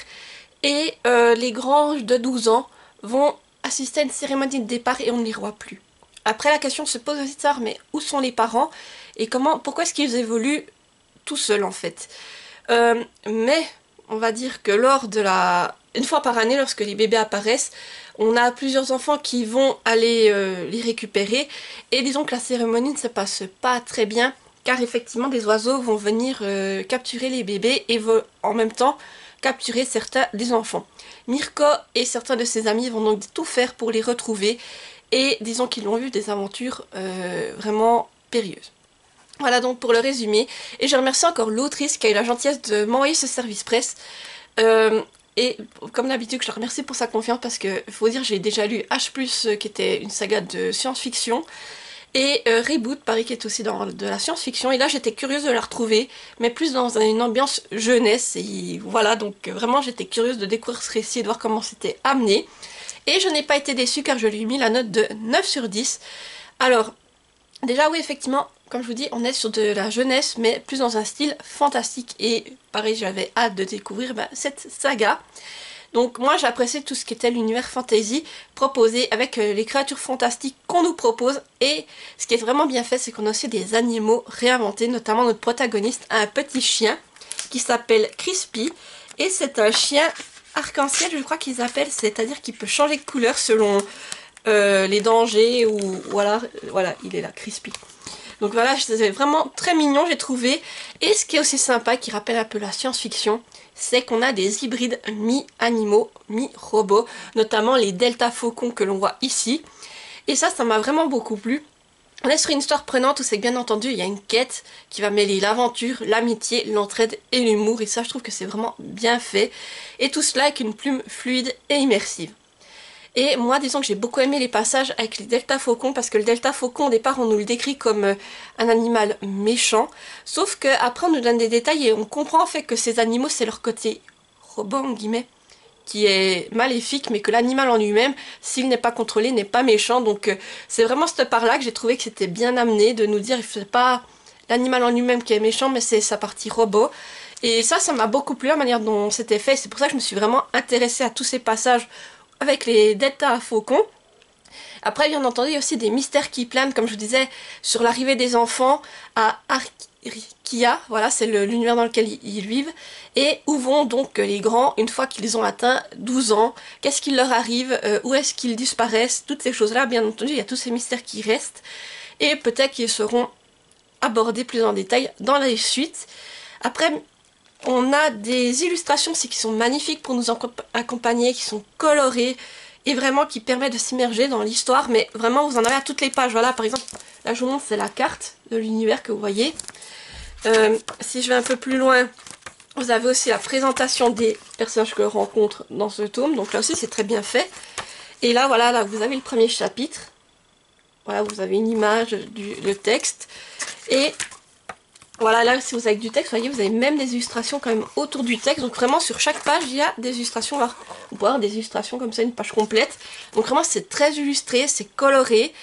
et les grands de 12 ans vont assister à une cérémonie de départ et on ne les voit plus. Après la question se pose aussi tard, mais où sont les parents et pourquoi est-ce qu'ils évoluent tout seuls en fait. Mais on va dire que une fois par année, lorsque les bébés apparaissent, on a plusieurs enfants qui vont aller les récupérer, et disons que la cérémonie ne se passe pas très bien, car effectivement des oiseaux vont venir capturer les bébés et vont en même temps capturer certains des enfants. Mirko et certains de ses amis vont donc tout faire pour les retrouver, et disons qu'ils ont eu des aventures vraiment périlleuses. Voilà donc pour le résumé, et je remercie encore l'autrice qui a eu la gentillesse de m'envoyer ce service presse, et comme d'habitude je la remercie pour sa confiance, parce que faut dire j'ai déjà lu H+, qui était une saga de science-fiction, et Reboot, pareil, qui est aussi dans de la science-fiction, et là j'étais curieuse de la retrouver, mais plus dans une ambiance jeunesse, et voilà, donc vraiment j'étais curieuse de découvrir ce récit et de voir comment c'était amené, et je n'ai pas été déçue car je lui ai mis la note de 9 sur 10. Alors, déjà oui, effectivement, comme je vous dis, on est sur de la jeunesse, mais plus dans un style fantastique, et pareil, j'avais hâte de découvrir cette saga. Donc moi j'appréciais tout ce qui était l'univers fantasy proposé avec les créatures fantastiques qu'on nous propose, et ce qui est vraiment bien fait, c'est qu'on a aussi des animaux réinventés, notamment notre protagoniste a un petit chien qui s'appelle Crispy, et c'est un chien arc-en-ciel, je crois qu'ils appellent, c'est-à-dire qu'il peut changer de couleur selon les dangers, ou voilà, il est là, Crispy. Donc voilà, c'est vraiment très mignon, j'ai trouvé. Et ce qui est aussi sympa, qui rappelle un peu la science-fiction, c'est qu'on a des hybrides mi-animaux, mi-robots, notamment les Delta Faucons que l'on voit ici. Et ça m'a vraiment beaucoup plu. On est sur une histoire prenante où c'est que bien entendu, il y a une quête qui va mêler l'aventure, l'amitié, l'entraide et l'humour. Et ça, je trouve que c'est vraiment bien fait. Et tout cela avec une plume fluide et immersive. Et moi, disons que j'ai beaucoup aimé les passages avec les Delta Faucons, parce que le Delta Faucon, au départ, on nous le décrit comme un animal méchant, sauf qu'après on nous donne des détails et on comprend en fait que ces animaux, c'est leur côté robot, en guillemets, qui est maléfique, mais que l'animal en lui-même, s'il n'est pas contrôlé, n'est pas méchant. Donc c'est vraiment cette part-là que j'ai trouvé que c'était bien amené, de nous dire que c'est pas l'animal en lui-même qui est méchant, mais c'est sa partie robot. Et ça m'a beaucoup plu, la manière dont c'était fait. C'est pour ça que je me suis vraiment intéressée à tous ces passages avec les Delta Faucons. Après, bien entendu, il y a aussi des mystères qui planent, comme je vous disais, sur l'arrivée des enfants à Arkia, voilà, c'est l'univers dans lequel ils vivent, et où vont donc les grands une fois qu'ils ont atteint 12 ans, qu'est-ce qui leur arrive, où est-ce qu'ils disparaissent, toutes ces choses-là, bien entendu, il y a tous ces mystères qui restent, et peut-être qu'ils seront abordés plus en détail dans la suite. Après, on a des illustrations aussi qui sont magnifiques pour nous accompagner, qui sont colorées et vraiment qui permettent de s'immerger dans l'histoire, mais vraiment vous en avez à toutes les pages. Voilà, par exemple, là je vous montre, c'est la carte de l'univers que vous voyez. Si je vais un peu plus loin, vous avez aussi la présentation des personnages que l'on rencontre dans ce tome, donc là aussi c'est très bien fait. Et là, voilà, là vous avez le premier chapitre. Voilà, vous avez une image du texte, et voilà, là si vous avez du texte, vous voyez, vous avez même des illustrations quand même autour du texte. Donc vraiment sur chaque page il y a des illustrations. Alors, vous pouvez avoir des illustrations comme ça, une page complète. Donc vraiment c'est très illustré, c'est coloré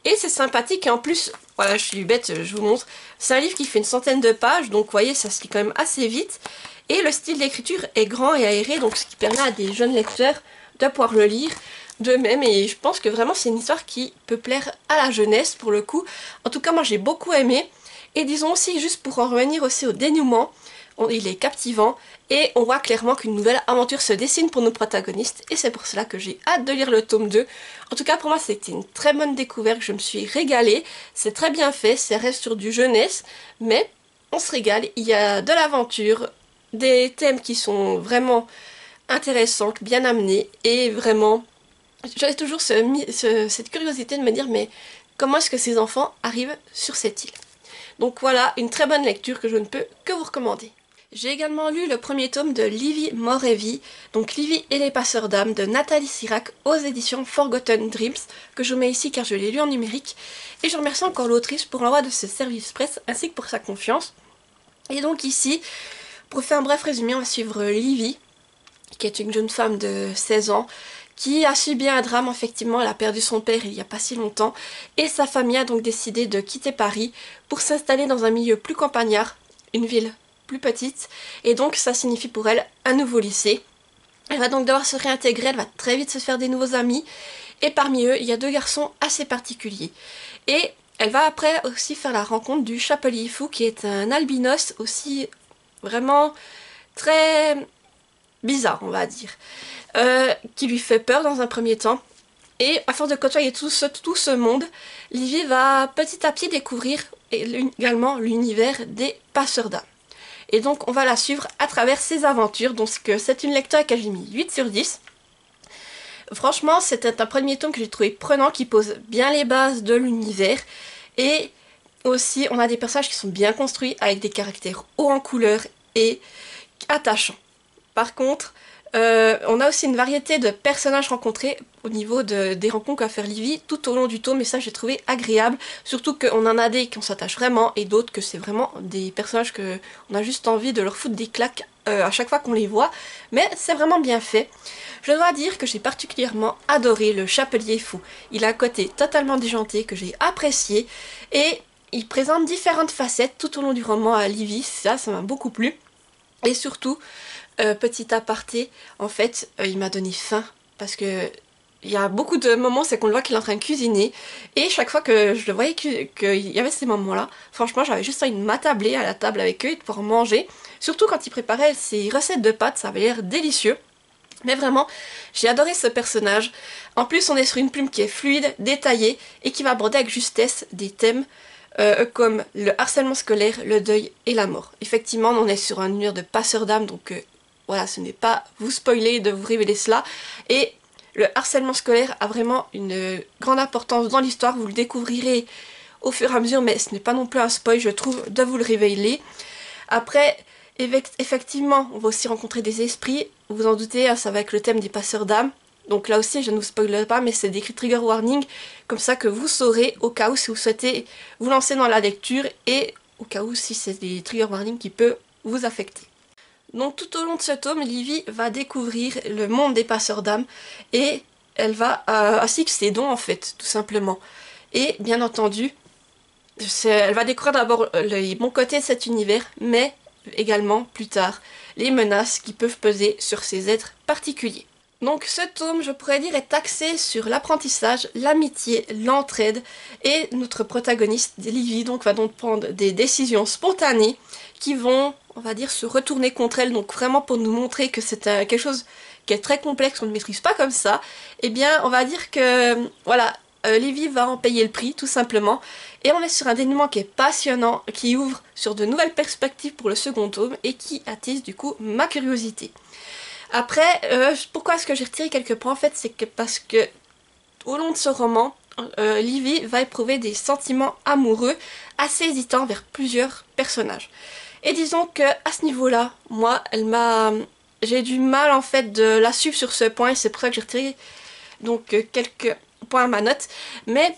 et c'est sympathique. Et en plus, voilà, je suis bête, je vous montre. C'est un livre qui fait une centaine de pages, donc vous voyez, ça se lit quand même assez vite. Et le style d'écriture est grand et aéré, donc ce qui permet à des jeunes lecteurs de pouvoir le lire d'eux-mêmes. Et je pense que vraiment c'est une histoire qui peut plaire à la jeunesse pour le coup. En tout cas moi j'ai beaucoup aimé. Et disons aussi, juste pour en revenir aussi au dénouement, il est captivant et on voit clairement qu'une nouvelle aventure se dessine pour nos protagonistes, et c'est pour cela que j'ai hâte de lire le tome 2. En tout cas pour moi c'était une très bonne découverte, je me suis régalée, c'est très bien fait, ça reste sur du jeunesse, mais on se régale, il y a de l'aventure, des thèmes qui sont vraiment intéressants, bien amenés, et vraiment j'avais toujours cette curiosité de me dire mais comment est-ce que ces enfants arrivent sur cette île. Donc voilà, une très bonne lecture que je ne peux que vous recommander. J'ai également lu le premier tome de Livy Mort et Vie, donc Livy et les passeurs d'âme de Nathalie Sirac aux éditions Forgotten Dreams, que je vous mets ici car je l'ai lu en numérique. Et je remercie encore l'autrice pour l'envoi de ce service presse ainsi que pour sa confiance. Et donc ici, pour faire un bref résumé, on va suivre Livy, qui est une jeune femme de 16 ans, qui a subi un drame. Effectivement, elle a perdu son père il n'y a pas si longtemps, et sa famille a donc décidé de quitter Paris pour s'installer dans un milieu plus campagnard, une ville plus petite, et donc ça signifie pour elle un nouveau lycée. Elle va donc devoir se réintégrer, elle va très vite se faire des nouveaux amis, et parmi eux, il y a deux garçons assez particuliers. Et elle va après aussi faire la rencontre du Chapelier Fou, qui est un albinos aussi vraiment très bizarre, on va dire, qui lui fait peur dans un premier temps. Et à force de côtoyer tout ce monde, Livy va petit à petit découvrir également l'univers des passeurs d'âme. Et donc on va la suivre à travers ses aventures. Donc c'est une lecture à laquelle j'ai mis 8 sur 10. Franchement, c'était un premier tome que j'ai trouvé prenant, qui pose bien les bases de l'univers. Et aussi, on a des personnages qui sont bien construits, avec des caractères hauts en couleur et attachants. Par contre, on a aussi une variété de personnages rencontrés au niveau des rencontres qu'a faire Livy tout au long du tome, et ça j'ai trouvé agréable, surtout qu'on en a des qu'on s'attache vraiment et d'autres que c'est vraiment des personnages que on a juste envie de leur foutre des claques à chaque fois qu'on les voit, mais c'est vraiment bien fait. Je dois dire que j'ai particulièrement adoré le Chapelier Fou. Il a un côté totalement déjanté que j'ai apprécié, et il présente différentes facettes tout au long du roman à Livy, ça m'a beaucoup plu. Et surtout, petit aparté, en fait, il m'a donné faim, parce que il y a beaucoup de moments, c'est qu'on le voit qu'il est en train de cuisiner, et chaque fois que je le voyais qu'il y avait ces moments-là, franchement, j'avais juste envie de m'attabler à la table avec eux et de pouvoir manger, surtout quand il préparait ses recettes de pâtes, ça avait l'air délicieux. Mais vraiment, j'ai adoré ce personnage. En plus, on est sur une plume qui est fluide, détaillée, et qui va aborder avec justesse des thèmes comme le harcèlement scolaire, le deuil et la mort. Effectivement, on est sur un univers de passeurs d'âme, donc voilà, ce n'est pas vous spoiler de vous révéler cela. Et le harcèlement scolaire a vraiment une grande importance dans l'histoire, vous le découvrirez au fur et à mesure, mais ce n'est pas non plus un spoil, je trouve, de vous le révéler. Après, effectivement, on va aussi rencontrer des esprits, vous en doutez, ça va avec le thème des passeurs d'âme. Donc là aussi, je ne vous spoilerai pas, mais c'est décrit trigger warning, comme ça que vous saurez au cas où si vous souhaitez vous lancer dans la lecture, et au cas où si c'est des trigger warnings qui peuvent vous affecter. Donc tout au long de ce tome, Livy va découvrir le monde des passeurs d'âme, et elle va ainsi que ses dons en fait, tout simplement. Et bien entendu, elle va découvrir d'abord les bons côtés de cet univers, mais également plus tard les menaces qui peuvent peser sur ces êtres particuliers. Donc ce tome, je pourrais dire, est axé sur l'apprentissage, l'amitié, l'entraide, et notre protagoniste, Livy, donc va donc prendre des décisions spontanées qui vont, on va dire, se retourner contre elle, donc vraiment pour nous montrer que c'est quelque chose qui est très complexe, qu'on ne maîtrise pas comme ça. Eh bien, on va dire que, voilà, Livy va en payer le prix, tout simplement, et on est sur un dénouement qui est passionnant, qui ouvre sur de nouvelles perspectives pour le second tome, et qui attise du coup ma curiosité. Après, pourquoi est-ce que j'ai retiré quelques points? En fait, c'est que parce que au long de ce roman, Livy va éprouver des sentiments amoureux assez hésitants vers plusieurs personnages. Et disons que à ce niveau-là, moi, j'ai du mal en fait de la suivre sur ce point, et c'est pour ça que j'ai retiré donc quelques points à ma note. Mais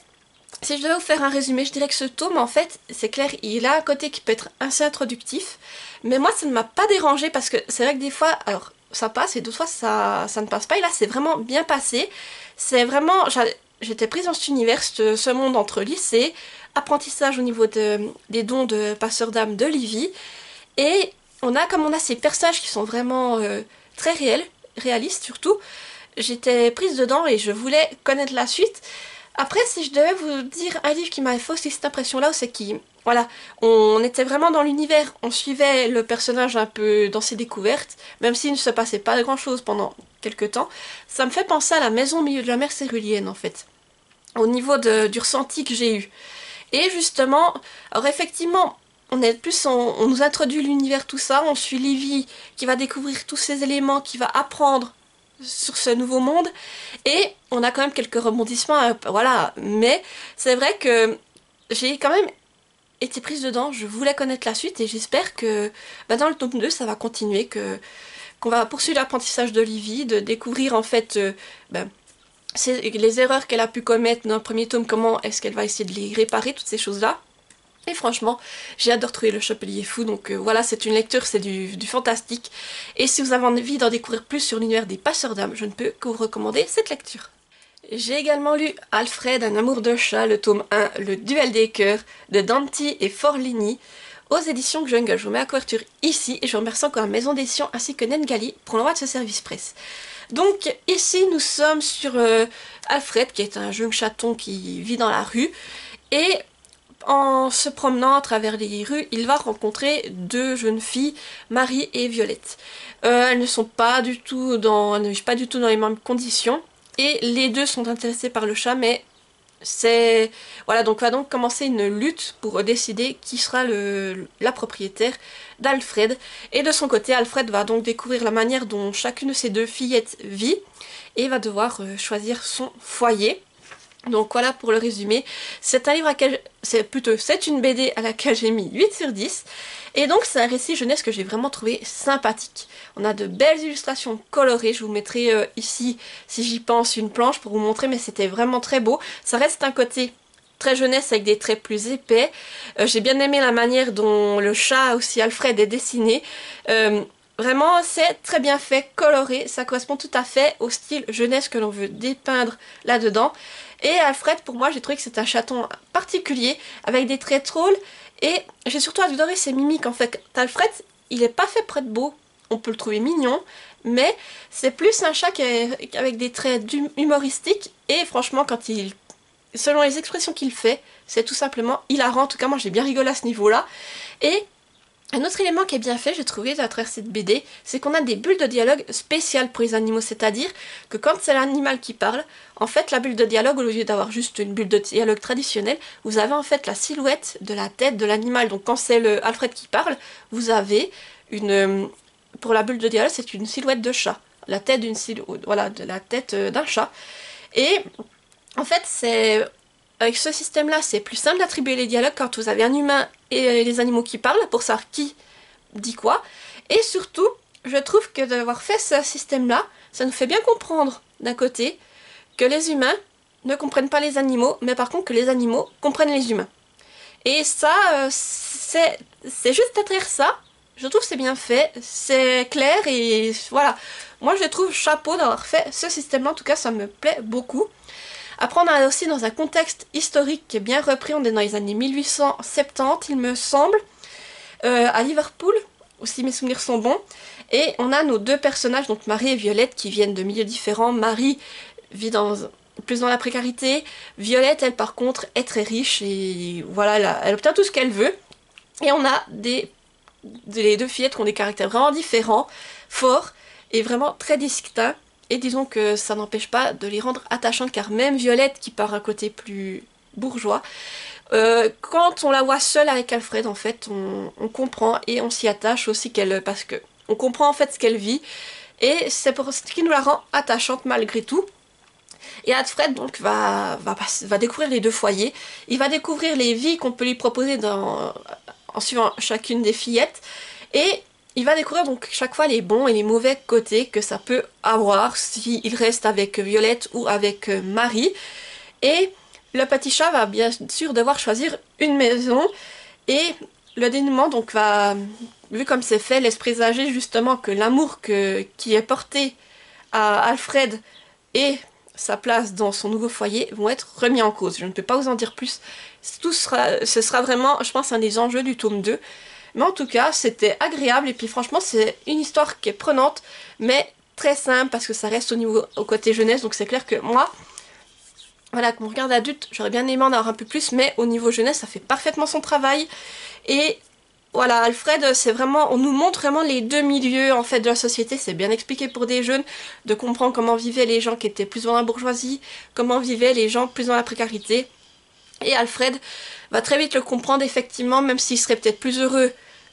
si je devais vous faire un résumé, je dirais que ce tome, en fait, c'est clair, il a un côté qui peut être assez introductif, mais moi, ça ne m'a pas dérangé, parce que c'est vrai que des fois, alors ça passe et d'autres fois ça ne passe pas, et là c'est vraiment bien passé. C'est vraiment, j'étais prise dans cet univers, ce monde entre lycée, apprentissage au niveau des dons de passeurs d'âme de Livy, et on a ces personnages qui sont vraiment très réalistes surtout. J'étais prise dedans et je voulais connaître la suite. Après, si je devais vous dire un livre qui m'avait fait aussi cette impression-là, c'est voilà, on était vraiment dans l'univers, on suivait le personnage un peu dans ses découvertes, même s'il ne se passait pas grand-chose pendant quelques temps. Ça me fait penser à La Maison au milieu de la mer cérulienne, en fait, au niveau du ressenti que j'ai eu. Et justement, alors effectivement, on nous introduit l'univers, tout ça, on suit Livy qui va découvrir tous ces éléments, qui va apprendre sur ce nouveau monde, et on a quand même quelques rebondissements, voilà, mais c'est vrai que j'ai quand même été prise dedans, je voulais connaître la suite et j'espère que dans le tome 2 ça va continuer, qu'on va poursuivre l'apprentissage d'Olivie, de découvrir en fait les erreurs qu'elle a pu commettre dans le premier tome, comment est-ce qu'elle va essayer de les réparer, toutes ces choses-là. Et franchement, j'ai hâte de retrouver le Chapelier Fou, donc voilà, c'est une lecture, c'est du fantastique. Et si vous avez envie d'en découvrir plus sur l'univers des passeurs d'âme, je ne peux que vous recommander cette lecture. J'ai également lu Alfred, un amour de chat, le tome 1, le duel des cœurs, de Dante et Forlini, aux éditions Jungle. Je vous mets la couverture ici, et je remercie encore la maison d'édition ainsi que Nengali pour l'envoi de ce service presse. Donc ici, nous sommes sur Alfred, qui est un jeune chaton qui vit dans la rue, et en se promenant à travers les rues, il va rencontrer deux jeunes filles, Marie et Violette. Elles ne sont pas du tout elles ne vivent pas du tout dans les mêmes conditions. Et les deux sont intéressés par le chat, mais c'est... Voilà, donc va donc commencer une lutte pour décider qui sera la propriétaire d'Alfred. Et de son côté, Alfred va donc découvrir la manière dont chacune de ces deux fillettes vit et va devoir choisir son foyer. Donc voilà pour le résumé. C'est un livre c'est une BD à laquelle j'ai mis 8 sur 10. Et donc c'est un récit jeunesse que j'ai vraiment trouvé sympathique. On a de belles illustrations colorées. Je vous mettrai ici, si j'y pense, une planche pour vous montrer, mais c'était vraiment très beau. Ça reste un côté très jeunesse avec des traits plus épais. J'ai bien aimé la manière dont le chat, aussi Alfred, est dessiné. Vraiment, c'est très bien fait, coloré. Ça correspond tout à fait au style jeunesse que l'on veut dépeindre là-dedans. Et Alfred, pour moi, j'ai trouvé que c'est un chaton particulier, avec des traits drôles. Et j'ai surtout adoré ses mimiques, en fait. Alfred, il est pas fait pour être beau. On peut le trouver mignon, mais c'est plus un chat avec des traits humoristiques. Et franchement, selon les expressions qu'il fait, c'est tout simplement hilarant. En tout cas, moi, j'ai bien rigolé à ce niveau-là. Et un autre élément qui est bien fait, j'ai trouvé à travers cette BD, c'est qu'on a des bulles de dialogue spéciales pour les animaux, c'est-à-dire que quand c'est l'animal qui parle, en fait la bulle de dialogue, au lieu d'avoir juste une bulle de dialogue traditionnelle, vous avez en fait la silhouette de la tête de l'animal. Donc quand c'est le Alfred qui parle, vous avez pour la bulle de dialogue, c'est une silhouette de chat, la tête de la tête d'un chat. Et en fait, avec ce système-là, c'est plus simple d'attribuer les dialogues quand vous avez un humain et les animaux qui parlent, pour savoir qui dit quoi. Et surtout, je trouve que d'avoir fait ce système-là, ça nous fait bien comprendre, d'un côté, que les humains ne comprennent pas les animaux, mais par contre que les animaux comprennent les humains. Et ça, c'est juste derrière ça, je trouve que c'est bien fait, c'est clair, et voilà. Moi, je trouve chapeau d'avoir fait ce système-là, en tout cas, ça me plaît beaucoup. Après, on est aussi dans un contexte historique qui est bien repris. On est dans les années 1870, il me semble, à Liverpool, si mes souvenirs sont bons. Et on a nos deux personnages, donc Marie et Violette, qui viennent de milieux différents. Marie vit plus dans la précarité. Violette, elle, par contre, est très riche et voilà, elle obtient tout ce qu'elle veut. Et on a les deux fillettes qui ont des caractères vraiment différents, forts et vraiment très distincts. Et disons que ça n'empêche pas de les rendre attachantes, car même Violette, qui part un côté plus bourgeois, quand on la voit seule avec Alfred, en fait, on comprend et on s'y attache aussi parce que on comprend en fait ce qu'elle vit, et c'est pour ce qui nous la rend attachante malgré tout. Et Alfred donc va découvrir les deux foyers, il va découvrir les vies qu'on peut lui proposer en suivant chacune des fillettes, et il va découvrir donc chaque fois les bons et les mauvais côtés que ça peut avoir s'il reste avec Violette ou avec Marie. Et le petit chat va bien sûr devoir choisir une maison, et le dénouement donc vu comme c'est fait, laisse présager justement que l'amour qui est porté à Alfred et sa place dans son nouveau foyer vont être remis en cause. Je ne peux pas vous en dire plus. Ce sera vraiment, je pense, un des enjeux du tome 2. Mais en tout cas, c'était agréable, et puis franchement, c'est une histoire qui est prenante, mais très simple, parce que ça reste au côté jeunesse, donc c'est clair que moi, voilà, quand on regarde adulte, j'aurais bien aimé en avoir un peu plus, mais au niveau jeunesse, ça fait parfaitement son travail. Et voilà, Alfred, c'est vraiment, on nous montre vraiment les deux milieux, en fait, de la société. C'est bien expliqué pour des jeunes, de comprendre comment vivaient les gens qui étaient plus dans la bourgeoisie, comment vivaient les gens plus dans la précarité. Et Alfred va très vite le comprendre, effectivement, même s'il serait peut-être plus heureux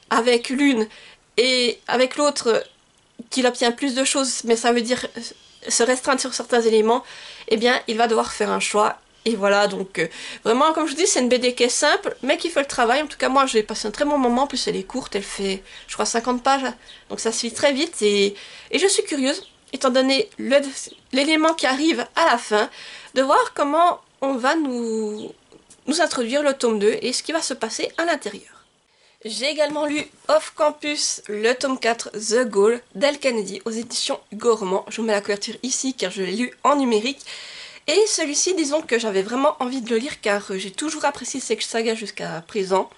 avec l'une et avec l'autre qu'il obtient plus de choses, mais ça veut dire se restreindre sur certains éléments, eh bien il va devoir faire un choix, Et voilà, donc vraiment, comme je vous dis, c'est une BD qui est simple, mais qui fait le travail. En tout cas, moi, j'ai passé un très bon moment. En plus, elle est courte, elle fait, je crois, 50 pages. Donc ça se lit très vite. Et je suis curieuse, étant donné l'élément qui arrive à la fin, de voir comment on va nous introduire le tome 2 et ce qui va se passer à l'intérieur. J'ai également lu Off Campus, le tome 4, The Goal, d'El Kennedy, aux éditions Gourmand. Je vous mets la couverture ici, car je l'ai lu en numérique. Et celui-ci, disons que j'avais vraiment envie de le lire car j'ai toujours apprécié cette saga jusqu'à présent.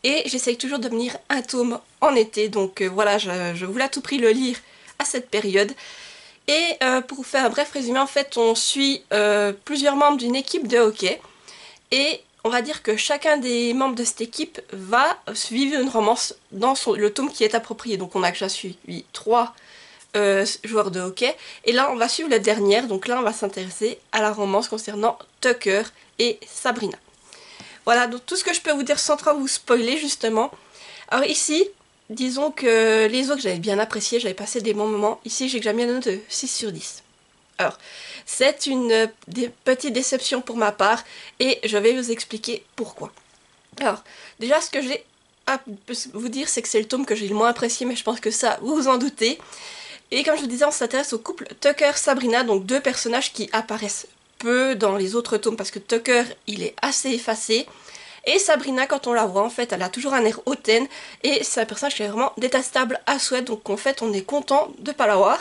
Et j'essaye toujours de me lire un tome en été, donc voilà, je voulais à tout prix le lire à cette période. Et pour vous faire un bref résumé, en fait, on suit plusieurs membres d'une équipe de hockey. Et on va dire que chacun des membres de cette équipe va vivre une romance dans le tome qui est approprié. Donc on a déjà suivi 3 joueurs de hockey. Et là, on va suivre la dernière. Donc là, on va s'intéresser à la romance concernant Tucker et Sabrina. Voilà, donc tout ce que je peux vous dire sans trop vous spoiler, justement. Alors ici, disons que les autres, j'avais bien apprécié, j'avais passé des bons moments. Ici, j'ai déjà mis une note de 6 sur 10. Alors, c'est une petite déception pour ma part, et je vais vous expliquer pourquoi. Alors, déjà, ce que j'ai à vous dire, c'est que c'est le tome que j'ai le moins apprécié, mais je pense que ça, vous vous en doutez. Et comme je vous disais, on s'intéresse au couple Tucker-Sabrina, donc 2 personnages qui apparaissent peu dans les autres tomes, parce que Tucker, il est assez effacé. Et Sabrina, quand on la voit, en fait, elle a toujours un air hautaine, et c'est un personnage qui est vraiment détestable à souhait, donc en fait, on est content de pas la voir.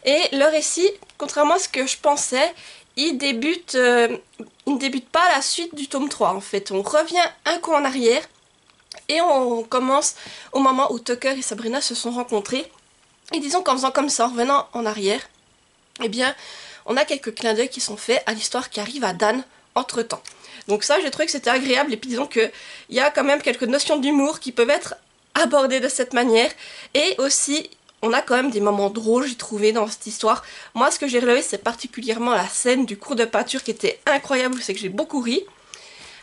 Et le récit, contrairement à ce que je pensais, il ne débute pas à la suite du tome 3, en fait. On revient un coup en arrière, et on commence au moment où Tucker et Sabrina se sont rencontrés. Et disons qu'en faisant comme ça, en revenant en arrière, eh bien, on a quelques clins d'œil qui sont faits à l'histoire qui arrive à Dan entre-temps. Donc ça, j'ai trouvé que c'était agréable, et puis disons qu'il y a quand même quelques notions d'humour qui peuvent être abordées de cette manière, et aussi, on a quand même des moments drôles, j'ai trouvé, dans cette histoire. Moi, ce que j'ai relevé, c'est particulièrement la scène du cours de peinture qui était incroyable, c'est que j'ai beaucoup ri.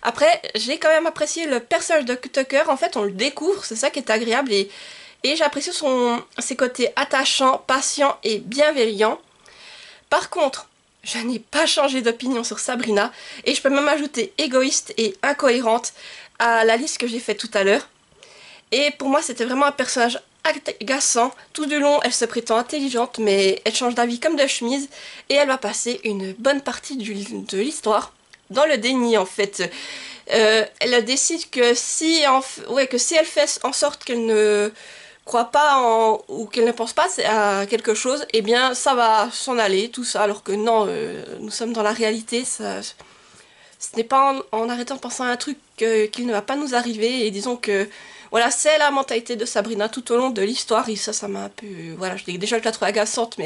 Après, j'ai quand même apprécié le personnage de Tucker, en fait, on le découvre, c'est ça qui est agréable, et j'apprécie ses côtés attachants, patients et bienveillants. Par contre, je n'ai pas changé d'opinion sur Sabrina, et je peux même ajouter égoïste et incohérente à la liste que j'ai faite tout à l'heure. Et pour moi, c'était vraiment un personnage agaçant. Tout du long, elle se prétend intelligente, mais elle change d'avis comme de chemise, et elle va passer une bonne partie de l'histoire dans le déni, en fait. Elle décide que si elle fait en sorte qu'elle ne croit pas ou qu'elle ne pense pas à quelque chose, eh bien ça va s'en aller, tout ça, alors que non, nous sommes dans la réalité, ce n'est pas en arrêtant de penser à un truc qu'il ne va pas nous arriver, et disons que, voilà, c'est la mentalité de Sabrina tout au long de l'histoire, et ça m'a un peu, voilà, déjà je la trouve agaçante,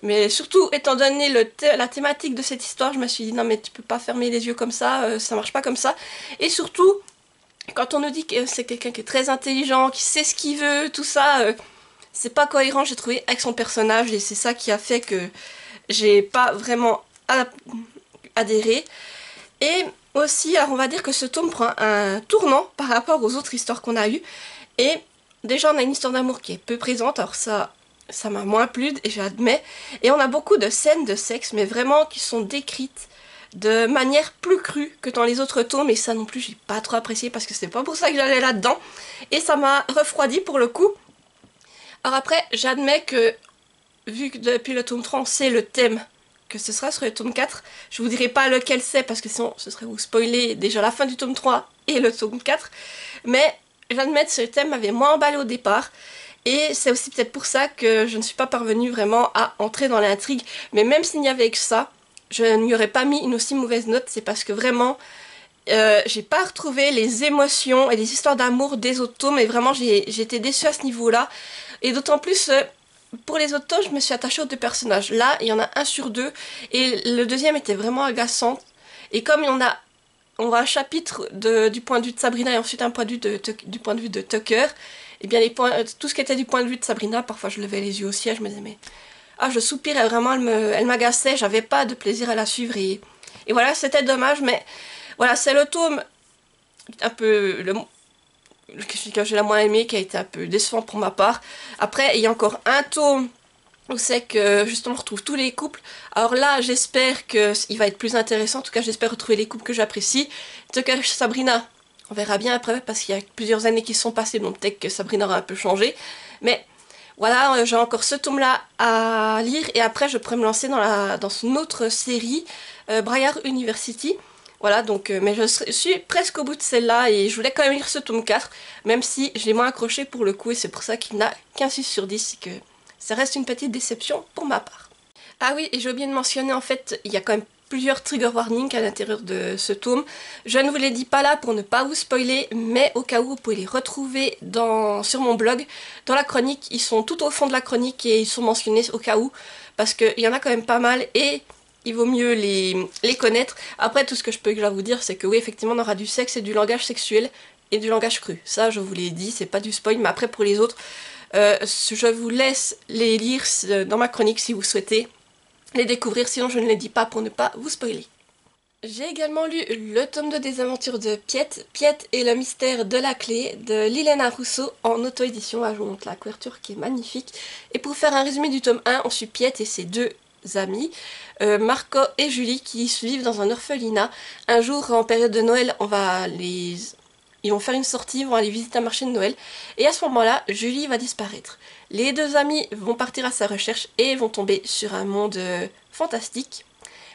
mais surtout, étant donné la thématique de cette histoire, je me suis dit, non mais tu peux pas fermer les yeux comme ça marche pas comme ça, et surtout, quand on nous dit que c'est quelqu'un qui est très intelligent, qui sait ce qu'il veut, tout ça, c'est pas cohérent, j'ai trouvé, avec son personnage, et c'est ça qui a fait que j'ai pas vraiment adhéré. Et aussi, alors on va dire que ce tome prend un tournant par rapport aux autres histoires qu'on a eues, et déjà on a une histoire d'amour qui est peu présente, alors ça m'a moins plu, et j'admets, et on a beaucoup de scènes de sexe, mais vraiment qui sont décrites de manière plus crue que dans les autres tomes, et ça non plus j'ai pas trop apprécié parce que c'est pas pour ça que j'allais là-dedans, et ça m'a refroidi pour le coup. Alors après, j'admets que vu que depuis le tome 3 on sait le thème que ce sera sur le tome 4, je vous dirai pas lequel c'est parce que sinon ce serait vous spoiler déjà la fin du tome 3 et le tome 4, mais j'admets que ce thème m'avait moins emballé au départ, et c'est aussi peut-être pour ça que je ne suis pas parvenue vraiment à entrer dans l'intrigue, mais même s'il n'y avait que ça, je n'y aurais pas mis une aussi mauvaise note, c'est parce que vraiment, j'ai pas retrouvé les émotions et les histoires d'amour des autres tomes, et vraiment j'ai été déçue à ce niveau-là. Et d'autant plus, pour les autres tomes, je me suis attachée aux 2 personnages. Là, il y en a un sur 2, et le deuxième était vraiment agaçant. Et comme on voit un chapitre du point de vue de Sabrina et ensuite un point de vue du point de vue de Tucker, et bien tout ce qui était du point de vue de Sabrina, parfois je levais les yeux au ciel, je me disais mais... Ah, je soupirais vraiment, elle m'agaçait, j'avais pas de plaisir à la suivre, et voilà, c'était dommage, mais voilà, c'est le tome un peu que j'ai la moins aimé, qui a été un peu décevant pour ma part. Après, il y a encore un tome où c'est que justement on retrouve tous les couples. Alors là, j'espère qu'il va être plus intéressant, en tout cas j'espère retrouver les couples que j'apprécie. Tucker et Sabrina, on verra bien après, parce qu'il y a plusieurs années qui sont passées, donc peut-être que Sabrina aura un peu changé. Mais voilà, j'ai encore ce tome-là à lire, et après je pourrais me lancer dans une autre série, Briar University. Voilà, donc, mais suis presque au bout de celle-là, et je voulais quand même lire ce tome 4, même si je l'ai moins accroché pour le coup, et c'est pour ça qu'il n'a qu'un 6 sur 10, et que ça reste une petite déception pour ma part. Ah oui, et j'ai oublié de mentionner, en fait, il y a quand même plusieurs trigger warnings à l'intérieur de ce tome. Je ne vous les dis pas là pour ne pas vous spoiler, mais au cas où, vous pouvez les retrouver sur mon blog. Dans la chronique, ils sont tout au fond de la chronique et ils sont mentionnés au cas où, parce qu'il y en a quand même pas mal et il vaut mieux les connaître. Après, tout ce que je peux déjà vous dire, c'est que oui, effectivement, on aura du sexe et du langage sexuel et du langage cru. Ça, je vous l'ai dit, c'est pas du spoil, mais après, pour les autres, je vous laisse les lire dans ma chronique si vous souhaitez les découvrir, sinon je ne les dis pas pour ne pas vous spoiler. J'ai également lu le tome 2 des aventures de Piette, Piette et le mystère de la clé de Lilena Rousseau en auto-édition. Je vous montre la couverture qui est magnifique. Et pour faire un résumé du tome 1, on suit Piette et ses deux amis, Marco et Julie, qui vivent dans un orphelinat. Un jour, en période de Noël, ils vont faire une sortie, ils vont aller visiter un marché de Noël. Et à ce moment-là, Julie va disparaître. Les deux amis vont partir à sa recherche et vont tomber sur un monde fantastique.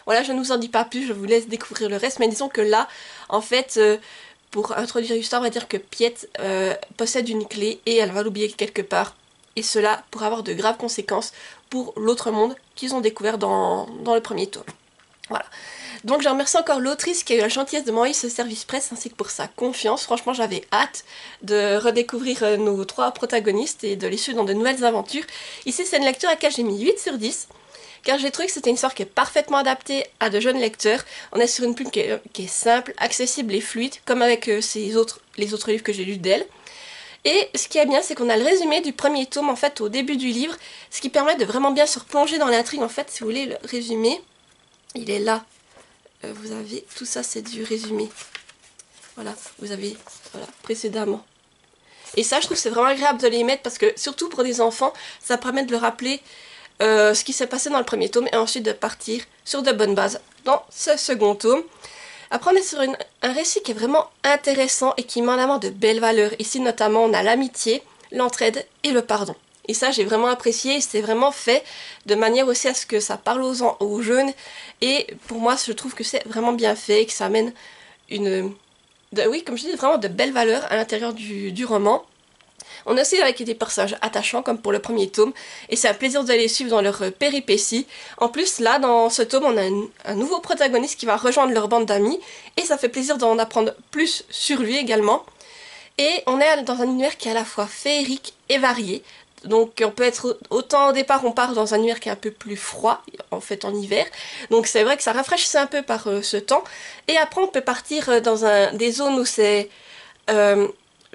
Voilà, je ne vous en dis pas plus, je vous laisse découvrir le reste. Mais disons que là, en fait, pour introduire l'histoire, on va dire que Piette possède une clé et elle va l'oublier quelque part. Et cela pourrait avoir de graves conséquences pour l'autre monde qu'ils ont découvert dans le premier tome. Voilà. Donc je remercie encore l'autrice qui a eu la gentillesse de m'envoyer ce service presse ainsi que pour sa confiance. Franchement, j'avais hâte de redécouvrir nos trois protagonistes et de les suivre dans de nouvelles aventures. Ici, c'est une lecture à laquelle j'ai mis 8 sur 10, car j'ai trouvé que c'était une histoire qui est parfaitement adaptée à de jeunes lecteurs. On est sur une plume qui est simple, accessible et fluide, comme avec les autres livres que j'ai lus d'elle. Et ce qui est bien, c'est qu'on a le résumé du premier tome en fait au début du livre, ce qui permet de vraiment bien se replonger dans l'intrigue. En fait, si vous voulez le résumé, il est là. Vous avez tout ça, c'est du résumé. Voilà, vous avez précédemment. Et ça, je trouve que c'est vraiment agréable de les mettre parce que, surtout pour des enfants, ça permet de leur rappeler ce qui s'est passé dans le premier tome et ensuite de partir sur de bonnes bases dans ce second tome. Après, on est sur un récit qui est vraiment intéressant et qui met en avant de belles valeurs. Ici, notamment, on a l'amitié, l'entraide et le pardon. Et ça, j'ai vraiment apprécié. C'est vraiment fait de manière aussi à ce que ça parle aux jeunes. Et pour moi, je trouve que c'est vraiment bien fait, que ça amène oui, comme je dis, vraiment de belles valeurs à l'intérieur du roman. On a aussi avec des personnages attachants comme pour le premier tome et c'est un plaisir de les suivre dans leur péripéties. En plus là dans ce tome on a un nouveau protagoniste qui va rejoindre leur bande d'amis et ça fait plaisir d'en apprendre plus sur lui également. Et on est dans un univers qui est à la fois féerique et varié. Donc on peut être autant au départ on part dans un univers qui est un peu plus froid en fait en hiver. Donc c'est vrai que ça rafraîchit un peu par ce temps. Et après on peut partir dans des zones où c'est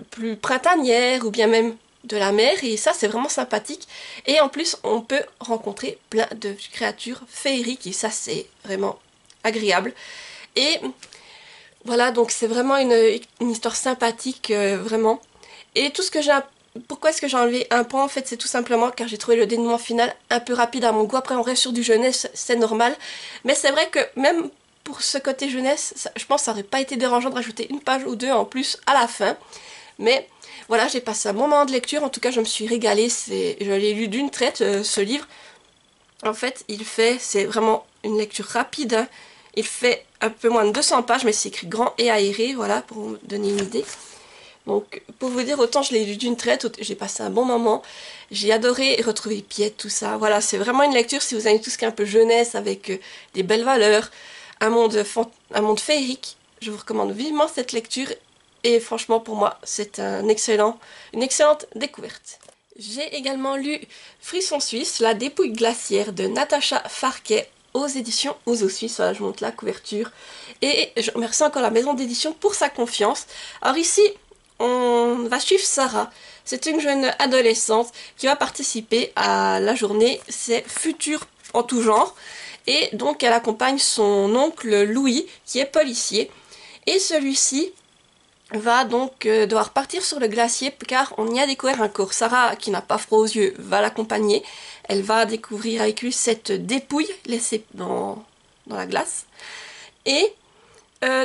plus printanière ou bien même de la mer et ça c'est vraiment sympathique et en plus on peut rencontrer plein de créatures féeriques et ça c'est vraiment agréable et voilà donc c'est vraiment une histoire sympathique vraiment et tout ce que j'ai pourquoi est-ce que j'ai enlevé un point en fait c'est tout simplement car j'ai trouvé le dénouement final un peu rapide à mon goût. Après on reste sur du jeunesse c'est normal mais c'est vrai que même pour ce côté jeunesse je pense que ça aurait pas été dérangeant de rajouter une page ou deux en plus à la fin. Mais voilà, j'ai passé un bon moment de lecture, en tout cas je me suis régalée, je l'ai lu d'une traite ce livre. En fait, c'est vraiment une lecture rapide, hein. Il fait un peu moins de 200 pages, mais c'est écrit grand et aéré, voilà, pour vous donner une idée. Donc, pour vous dire, autant je l'ai lu d'une traite, j'ai passé un bon moment, j'ai adoré retrouver Piette, tout ça. Voilà, c'est vraiment une lecture si vous aimez tout ce qui est un peu jeunesse, avec des belles valeurs, un monde féerique. Je vous recommande vivement cette lecture. Et franchement, pour moi, c'est une excellente découverte. J'ai également lu Frisson Suisse, la dépouille glaciaire de Natacha Farquet aux éditions Ouzo Suisse. Voilà, je vous montre la couverture. Et je remercie encore la maison d'édition pour sa confiance. Alors ici, on va suivre Sarah. C'est une jeune adolescente qui va participer à la journée C'est Futur en tout genre. Et donc, elle accompagne son oncle Louis, qui est policier. Et celui-ci va donc devoir partir sur le glacier car on y a découvert un corps. Sarah, qui n'a pas froid aux yeux, va l'accompagner. Elle va découvrir avec lui cette dépouille laissée dans la glace. Et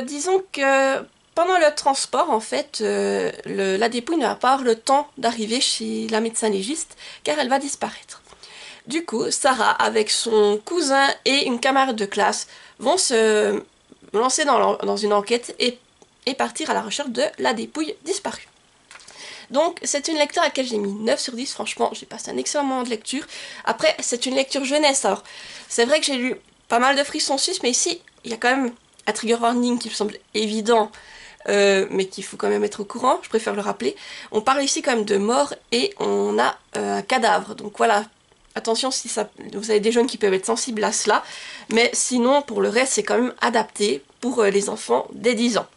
disons que pendant le transport, en fait, la dépouille ne va pas avoir le temps d'arriver chez la médecin légiste car elle va disparaître. Du coup, Sarah, avec son cousin et une camarade de classe, vont se lancer dans une enquête et partir à la recherche de la dépouille disparue. Donc, c'est une lecture à laquelle j'ai mis 9 sur 10. Franchement, j'ai passé un excellent moment de lecture. Après, c'est une lecture jeunesse. Alors, c'est vrai que j'ai lu pas mal de frissons suisses, mais ici, il y a quand même un trigger warning qui me semble évident, mais qu'il faut quand même être au courant. Je préfère le rappeler. On parle ici quand même de mort et on a un cadavre. Donc voilà. Attention si vous avez des jeunes qui peuvent être sensibles à cela, mais sinon pour le reste c'est quand même adapté pour les enfants dès 10 ans.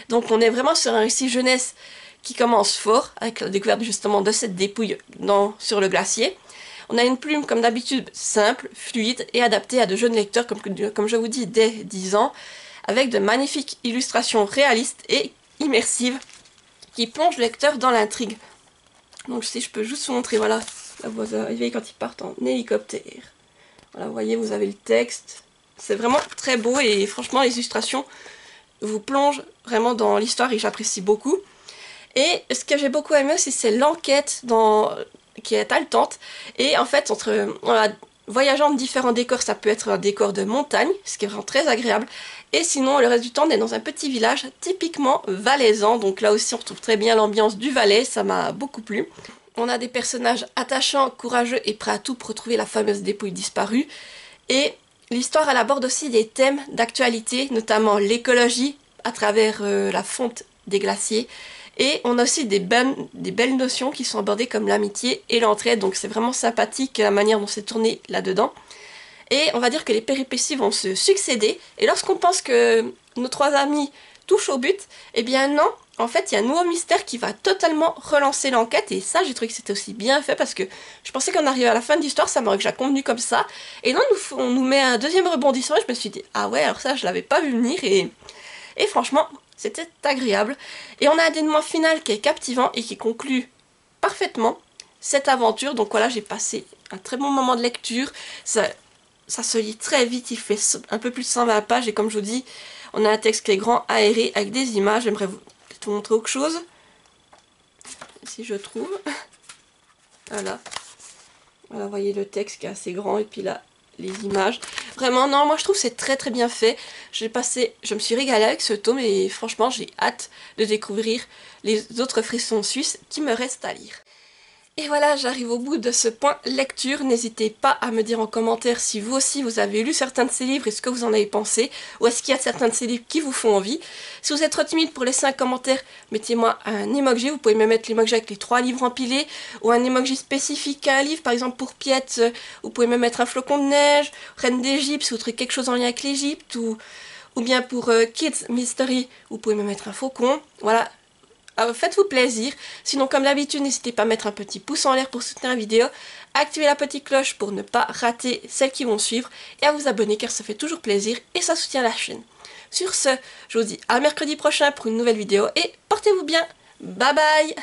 Donc on est vraiment sur un récit jeunesse qui commence fort, avec la découverte justement de cette dépouille sur le glacier. On a une plume comme d'habitude simple, fluide et adaptée à de jeunes lecteurs comme je vous dis dès 10 ans, avec de magnifiques illustrations réalistes et immersives qui plongent le lecteur dans l'intrigue. Donc si je peux juste vous montrer, voilà. Là, vous arrivez quand ils partent en hélicoptère. Voilà, vous voyez, vous avez le texte. C'est vraiment très beau et franchement, les illustrations vous plongent vraiment dans l'histoire et j'apprécie beaucoup. Et ce que j'ai beaucoup aimé aussi, c'est l'enquête qui est haletante. Et en fait, voyageant de différents décors, ça peut être un décor de montagne, ce qui est vraiment très agréable. Et sinon, le reste du temps, on est dans un petit village typiquement valaisan. Donc là aussi, on retrouve très bien l'ambiance du Valais, ça m'a beaucoup plu. On a des personnages attachants, courageux et prêts à tout pour retrouver la fameuse dépouille disparue. Et l'histoire, elle aborde aussi des thèmes d'actualité, notamment l'écologie à travers la fonte des glaciers. Et on a aussi des belles notions qui sont abordées comme l'amitié et l'entraide. Donc c'est vraiment sympathique la manière dont c'est tourné là-dedans. Et on va dire que les péripéties vont se succéder. Et lorsqu'on pense que nos trois amis touchent au but, eh bien non. En fait, il y a un nouveau mystère qui va totalement relancer l'enquête, et ça, j'ai trouvé que c'était aussi bien fait, parce que je pensais qu'on arrivait à la fin de l'histoire, ça m'aurait déjà convenu comme ça, et non, on nous met un deuxième rebondissement, et je me suis dit, ah ouais, alors ça, je l'avais pas vu venir, et franchement, c'était agréable. Et on a un dénouement final qui est captivant, et qui conclut parfaitement cette aventure, donc voilà, j'ai passé un très bon moment de lecture, ça se lit très vite, il fait un peu plus de 120 pages, et comme je vous dis, on a un texte qui est grand, aéré, avec des images, j'aimerais vous montrer autre chose, si je trouve. Voilà, vous voyez le texte qui est assez grand et puis là les images. Vraiment non, moi je trouve que c'est très très bien fait. Je me suis régalée avec ce tome et franchement j'ai hâte de découvrir les autres frissons suisses qui me restent à lire. Et voilà, j'arrive au bout de ce point lecture. N'hésitez pas à me dire en commentaire si vous aussi vous avez lu certains de ces livres et ce que vous en avez pensé, ou est-ce qu'il y a certains de ces livres qui vous font envie. Si vous êtes trop timide pour laisser un commentaire, mettez-moi un emoji, vous pouvez me mettre l'emoji avec les 3 livres empilés, ou un emoji spécifique à un livre, par exemple pour Piette, vous pouvez me mettre un flocon de neige, Reine d'Égypte, si vous trouvez quelque chose en lien avec l'Égypte, ou bien pour Kids Mystery, vous pouvez me mettre un faucon, voilà. Faites-vous plaisir, sinon comme d'habitude n'hésitez pas à mettre un petit pouce en l'air pour soutenir la vidéo, activez la petite cloche pour ne pas rater celles qui vont suivre et à vous abonner car ça fait toujours plaisir et ça soutient la chaîne. Sur ce, je vous dis à mercredi prochain pour une nouvelle vidéo et portez-vous bien, bye bye.